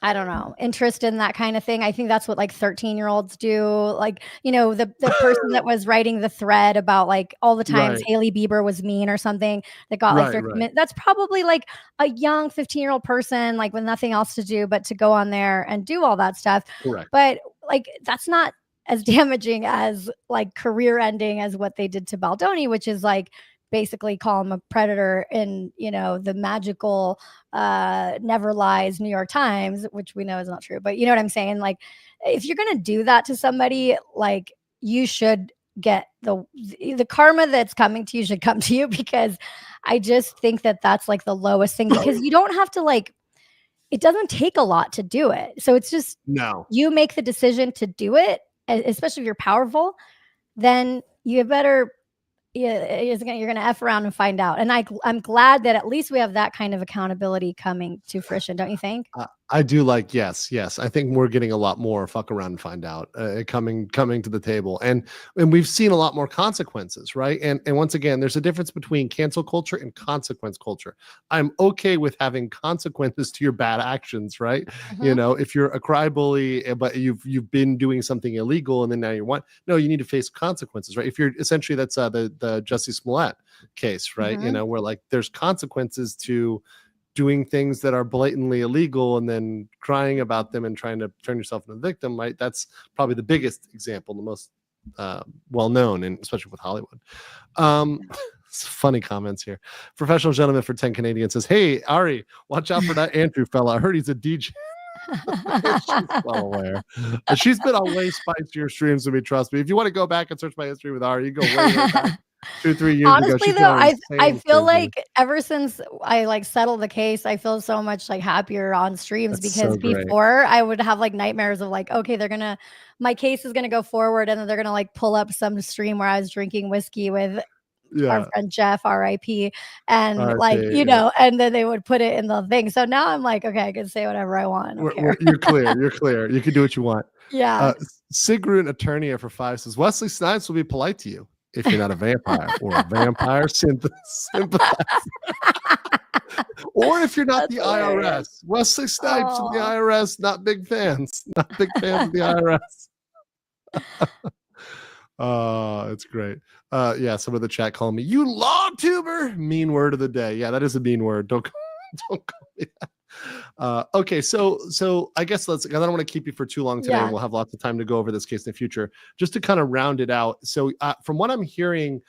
I don't know, interest in that kind of thing. I think that's what like 13-year-olds do. Like, the person that was writing the thread about like all the times Hailey Bieber was mean or something that got like 13 minutes. That's probably like a young 15-year-old person, like with nothing else to do but to go on there and do all that stuff. Correct. But like, that's not as damaging as like career ending as what they did to Baldoni, which is like basically call him a predator in, the magical never lies New York Times, which we know is not true, but you know what I'm saying? Like, if you're going to do that to somebody, like you should get the karma that's coming to you should come to you, because I just think that that's like the lowest thing, because you don't have to like, it doesn't take a lot to do it. So it's just, you make the decision to do it, especially if you're powerful, then you better, you're going to F around and find out. And I'm glad that at least we have that kind of accountability coming to fruition. Don't you think? I do like, yes. I think we're getting a lot more fuck around and find out coming to the table. And we've seen a lot more consequences, right? And once again, there's a difference between cancel culture and consequence culture. I'm okay with having consequences to your bad actions, right? If you're a cry bully, but you've been doing something illegal and then now you need to face consequences, right? If you're essentially, that's the Jussie Smollett case, right? Where like there's consequences to doing things that are blatantly illegal and then crying about them and trying to turn yourself into a victim, right? That's probably the biggest example, the most well-known, and especially with Hollywood. Funny comments here. Professional gentleman for 10 Canadian says, hey, Ari, watch out for that Andrew fella. I heard he's a DJ. She's well aware. She's been on way spicier streams than me, trust me. If you want to go back and search my history with Ari, you go way back. 2-3 years Honestly, ago. though, I feel like ever since I like settled the case, I feel so much like happier on streams. That's because before I would have like nightmares of like, okay, my case is gonna go forward, and then they're gonna like pull up some stream where I was drinking whiskey with our friend Jeff, R.I.P. And and then they would put it in the thing. So now I'm like, okay, I can say whatever I want. You're clear. You can do what you want. Yeah. Sigrun Attorney for 5 says Wesley Snipes will be polite to you if you're not a vampire or a vampire sympathizer. Or if you're not the IRS. Wesley Snipes and the IRS, not big fans. Not big fans of the IRS. It's great. Yeah, some of the chat call me you law tuber. Mean word of the day. Yeah, that is a mean word. Don't don't call me that. Okay, so I guess I don't want to keep you for too long today, and we'll have lots of time to go over this case in the future. Just to kind of round it out. So from what I'm hearing,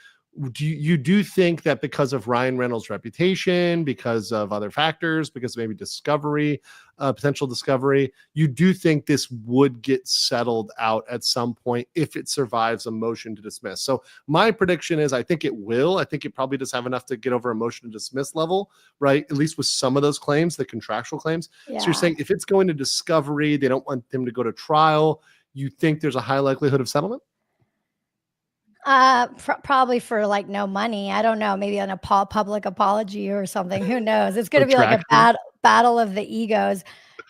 do you think that because of Ryan Reynolds' reputation, because of other factors, because of maybe discovery, potential discovery, you do think this would get settled out at some point if it survives a motion to dismiss? So my prediction is I think it will. I think it probably does have enough to get over a motion to dismiss level, right? At least with some of those claims, the contractual claims. Yeah. So you're saying if it's going to discovery, they don't want them to go to trial, you think there's a high likelihood of settlement? Probably for like no money. I don't know. Maybe an public apology or something. Who knows? It's going to be like a battle of the egos.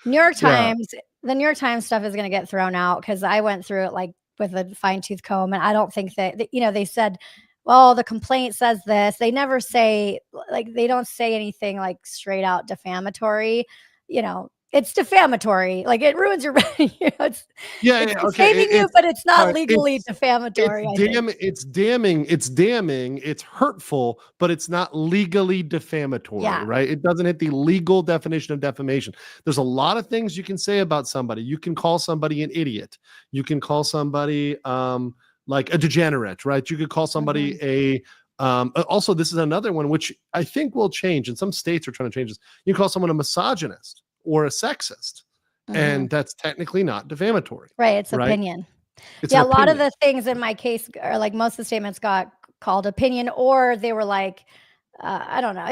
New York Times, the New York Times stuff is going to get thrown out because I went through it like with a fine tooth comb, and I don't think that they said, well, the complaint says this. They never say they don't say anything like straight out defamatory. It's defamatory. Like it ruins your, it's defaming you, but it's not legally defamatory. It's damning. It's hurtful, but it's not legally defamatory, right? It doesn't hit the legal definition of defamation. There's a lot of things you can say about somebody. You can call somebody an idiot. You can call somebody like a degenerate, right? You could call somebody also, this is another one which I think will change, and some states are trying to change this. You can call someone a misogynist or a sexist, and that's technically not defamatory. Right. It's opinion. A lot of the things in my case are like most of the statements got called opinion, or they were like, I don't know.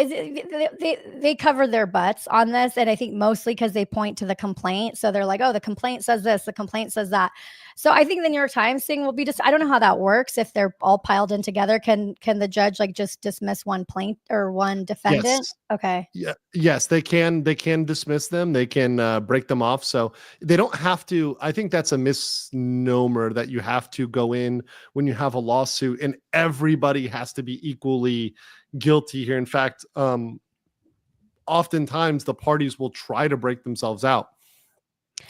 They cover their butts on this. And I think mostly because they point to the complaint. So they're like, oh, the complaint says this, the complaint says that. So I think the New York Times thing will be just, I don't know how that works. If they're all piled in together, can the judge like just dismiss one plaintiff or one defendant? Yes. Okay. Yeah. Yes, they can dismiss them. They can break them off. So they don't have to. I think that's a misnomer that you have to go in when you have a lawsuit and everybody has to be equally guilty here. In fact, oftentimes the parties will try to break themselves out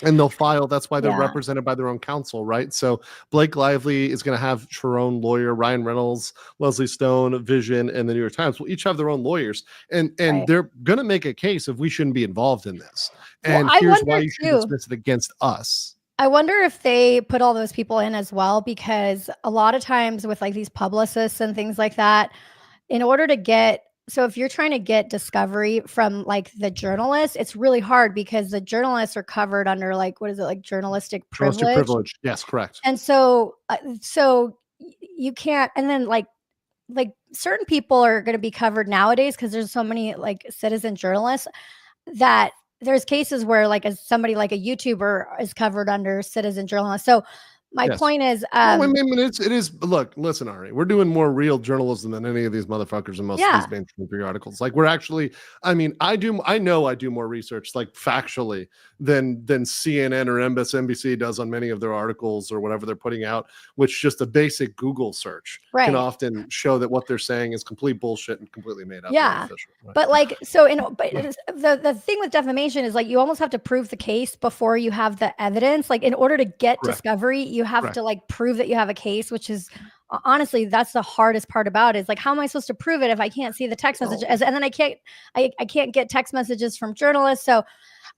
and they'll file. That's why they're represented by their own counsel, right? So Blake Lively is going to have her own lawyer. Ryan Reynolds, Leslie Stone, Vision, and the New York Times will each have their own lawyers, and they're going to make a case if we shouldn't be involved in this. And here's why you should dismiss it against us. I wonder if they put all those people in as well, because a lot of times with like these publicists and things like that, in order to get, so if you're trying to get discovery from like the journalists, it's really hard because the journalists are covered under like, what is it, like journalistic privilege? Yes, correct. And so you can't, and then like certain people are going to be covered nowadays because there's so many like citizen journalists that there's cases where like somebody like a YouTuber is covered under citizen journalist. So my point is, it is. Look, listen, Ari, we're doing more real journalism than any of these motherfuckers in most of these mainstream periodicals. Like we're actually, I mean, I know I do more research, like factually, than CNN or MSNBC does on many of their articles or whatever they're putting out, which just a basic Google search can often show that what they're saying is complete bullshit and completely made up. Yeah, right? But like, so the thing with defamation is like you almost have to prove the case before you have the evidence. Like in order to get discovery, you have to like prove that you have a case, which is honestly, that's the hardest part about it. Is like, how am I supposed to prove it if I can't see the text messages? And then I can't get text messages from journalists. So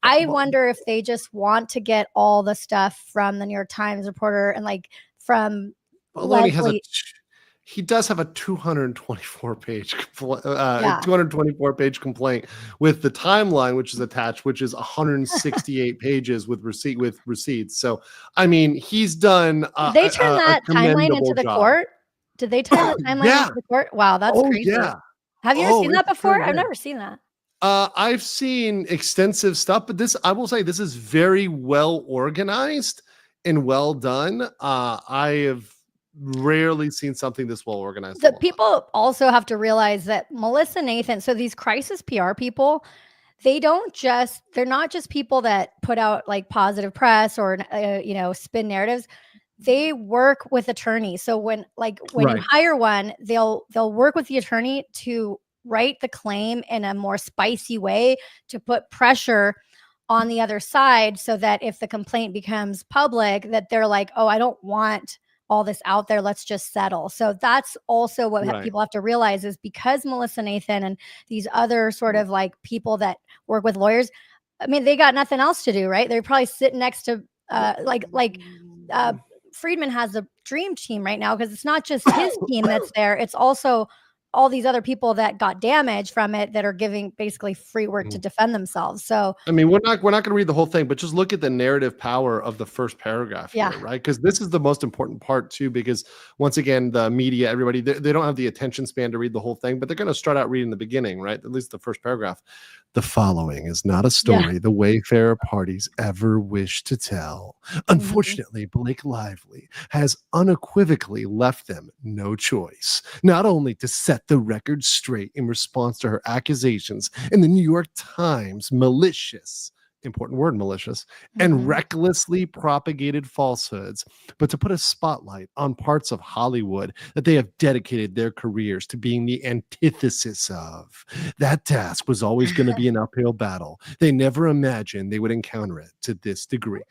I wonder if they just want to get all the stuff from the New York Times reporter and like from Leslie. He does have a 224 page complaint with the timeline, which is attached, which is 168 pages with receipts. So, I mean, he's done. Did they turn that timeline into the court? Did they turn the timeline into the court? Wow, that's crazy. Yeah. Have you ever seen that before? I've never seen that. I've seen extensive stuff, but I will say this is very well organized and well done. I have rarely seen something this well organized. The people also have to realize that Melissa Nathan, so these crisis PR people, they're not just people that put out like positive press or spin narratives. They work with attorneys. So when you hire one, they'll work with the attorney to write the claim in a more spicy way to put pressure on the other side, so that if the complaint becomes public, that they're like, oh, I don't want all this out there. Let's just settle. So that's also what Right. people have to realize is because Melissa Nathan and these other sort of like people that work with lawyers, I mean, they got nothing else to do, right? They're probably sitting next to Friedman has the dream team right now, because it's not just his team that's there. It's also all these other people that got damaged from it that are giving basically free work to defend themselves. So I mean, we're not going to read the whole thing, but just look at the narrative power of the first paragraph here, right? Because this is the most important part too, because once again, the media, everybody, they don't have the attention span to read the whole thing, but they're going to start out reading the beginning, right? At least the first paragraph. The following is not a story the Wayfarer parties ever wished to tell. Unfortunately, Blake Lively has unequivocally left them no choice, not only to set the record straight in response to her accusations in the New York Times malicious, important word, malicious, and recklessly propagated falsehoods, but to put a spotlight on parts of Hollywood that they have dedicated their careers to being the antithesis of. That task was always going to be an uphill battle. They never imagined they would encounter it to this degree.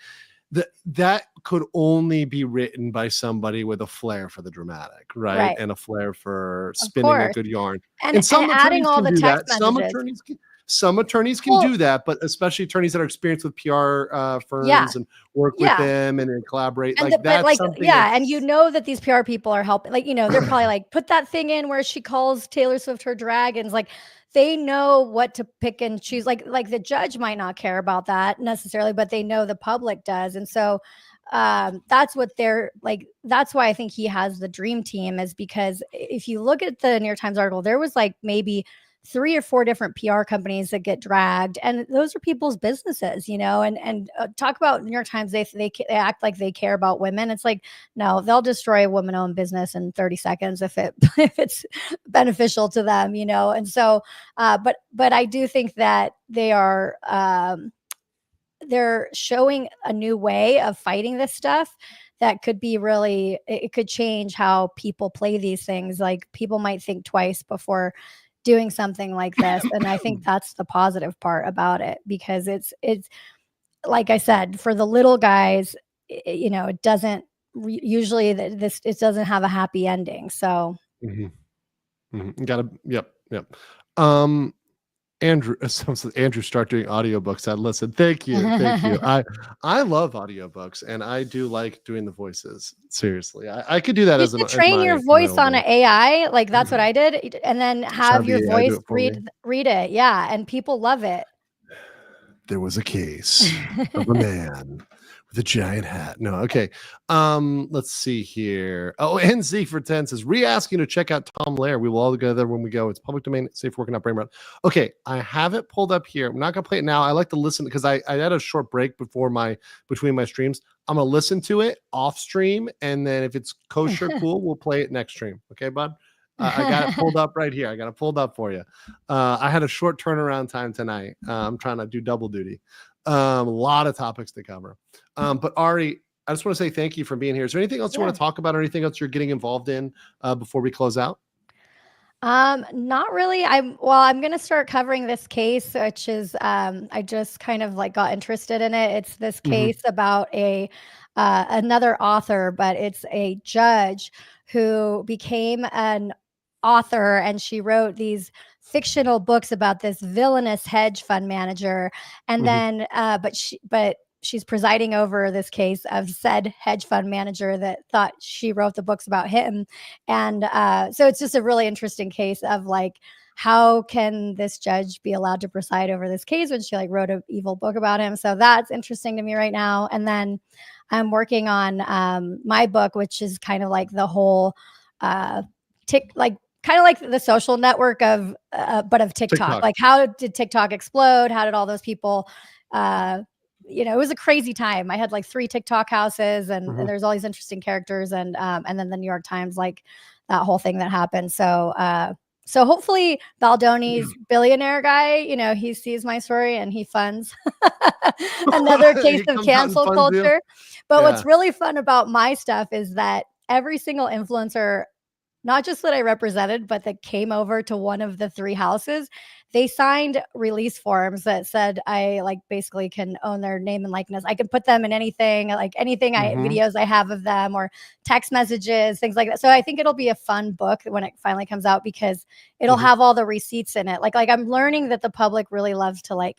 That could only be written by somebody with a flair for the dramatic, right? And a flair for spinning a good yarn. And some adding all the do text that. messages. Some attorneys can do that, but especially attorneys that are experienced with PR firms and work with them and collaborate. And That's something. And you know that these PR people are helping. Like, you know, they're probably like, put that thing in where she calls Taylor Swift her dragons. Like, they know what to pick and choose. Like the judge might not care about that necessarily, but they know the public does. And so that's what they're like. That's why I think he has the dream team, is because if you look at the New York Times article, there was like maybe 3 or 4 different PR companies that get dragged, and those are people's businesses, you know, and talk about New York Times. They act like they care about women. It's like, no, they'll destroy a woman-owned business in 30 seconds if it's beneficial to them, you know? And so, but I do think that they are, they're showing a new way of fighting this stuff that could be really, it could change how people play these things. Like, people might think twice before doing something like this. And I think that's the positive part about it, because it's like I said, for the little guys, you know, it doesn't usually it doesn't have a happy ending. So Gotta, yep. Andrew, Andrew, start doing audiobooks. I listen. Thank you. I love audiobooks, and I do like doing the voices. Seriously, I could do that you as could train your voice on an AI. Like, that's what I did, and then have your voice read it. Yeah, and people love it. There was a case of a man with a giant hat. No, okay. Let's see here. Oh, NZ for 10 says, re-asking to check out Tom Lair. We will all go there when we go. It's public domain, safe working out, brain rot. Okay, I have it pulled up here. I'm not gonna play it now. I like to listen because I had a short break between my streams. I'm gonna listen to it off stream, and then if it's kosher cool, we'll play it next stream. Okay, bud? I got it pulled up right here. I got it pulled up for you. I had a short turnaround time tonight. I'm trying to do double duty. A lot of topics to cover. But Ari, I just want to say thank you for being here. Is there anything else you want to talk about, or anything else you're getting involved in before we close out? Not really. I'm going to start covering this case, which is, I just kind of like got interested in it. It's this case about another author, but it's a judge who became an author, and she wrote these fictional books about this villainous hedge fund manager. And then, but she's presiding over this case of said hedge fund manager that thought she wrote the books about him. And so it's just a really interesting case of like, how can this judge be allowed to preside over this case when she like wrote an evil book about him? So that's interesting to me right now. And then I'm working on my book, which is kind of like the whole kind of like the social network of but of TikTok. Like, how did TikTok explode? How did all those people you know, it was a crazy time. I had like 3 TikTok houses, and there's all these interesting characters, and then the New York Times, like that whole thing that happened. So so hopefully Baldoni's billionaire guy, you know, he sees my story and he funds another case of cancel culture. But what's really fun about my stuff is that every single influencer not just that I represented, but that came over to one of the 3 houses. They signed release forms that said I like basically can own their name and likeness. I can put them in anything, like anything videos I have of them or text messages, things like that. So I think it'll be a fun book when it finally comes out because it'll have all the receipts in it. Like I'm learning that the public really loves to like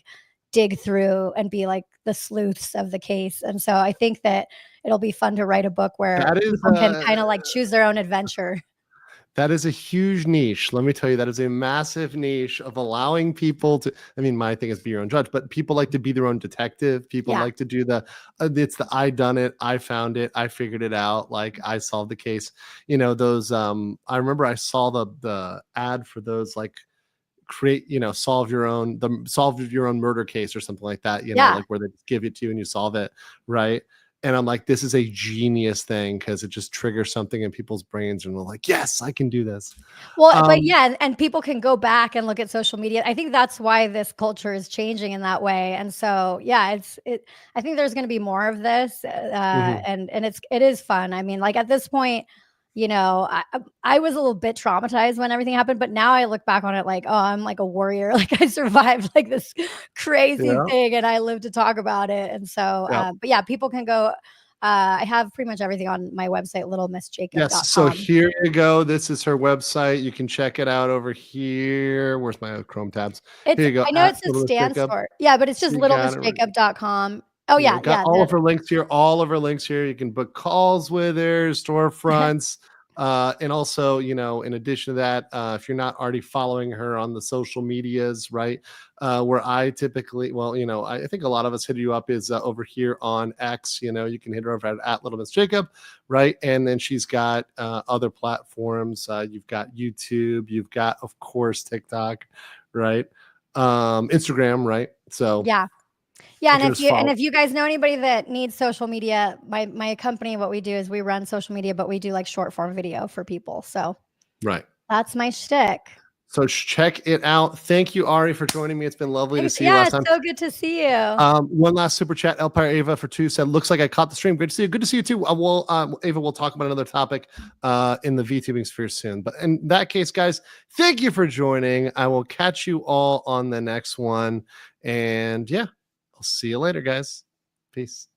dig through and be like the sleuths of the case. And so I think that it'll be fun to write a book where people can kind of like choose their own adventure. That is a huge niche. Let me tell you, that is a massive niche of allowing people to, I mean, my thing is be your own judge, but people like to be their own detective. People like to do it's the I done it, I found it, I figured it out, like I solved the case. You know, those I remember I saw the ad for those like create, solve your own murder case or something like that, like where they give it to you and you solve it, right? And I'm like, this is a genius thing because it just triggers something in people's brains and we're like, yes, I can do this. Well, but yeah, and people can go back and look at social media. I think that's why this culture is changing in that way. And so, yeah, I think there's going to be more of this, and it is fun. I mean, like at this point, I was a little bit traumatized when everything happened, but now I look back on it like, oh, I'm like a warrior. Like I survived like this crazy thing and I live to talk about it. And so, but yeah, people can go. I have pretty much everything on my website, littlemissjacob.com. Yes. So here you go. This is her website. You can check it out over here. Where's my Chrome tabs? Here you go. I know it says stands for, yeah, but it's just littlemissjacob.com. Oh yeah. Got all of her links here. All of her links here. You can book calls with her, storefronts. And also, in addition to that, if you're not already following her on the social medias, right, where I typically, I think a lot of us hit you up is over here on X. You can hit her over at Little Miss Jacob, right? And then she's got other platforms. You've got YouTube. You've got, of course, TikTok, right? Instagram, right? So yeah. Yeah, and if you guys know anybody that needs social media, my company, what we do is we run social media, but we do like short form video for people. So that's my shtick. So check it out. Thank you, Ari, for joining me. It's been lovely to see you last time. Yeah, it's so good to see you. One last super chat. Elpire Ava for 2 said, looks like I caught the stream. Good to see you. Good to see you too. Ava, we'll talk about another topic in the VTubing sphere soon. But in that case, guys, thank you for joining. I will catch you all on the next one. And yeah, I'll see you later, guys. Peace.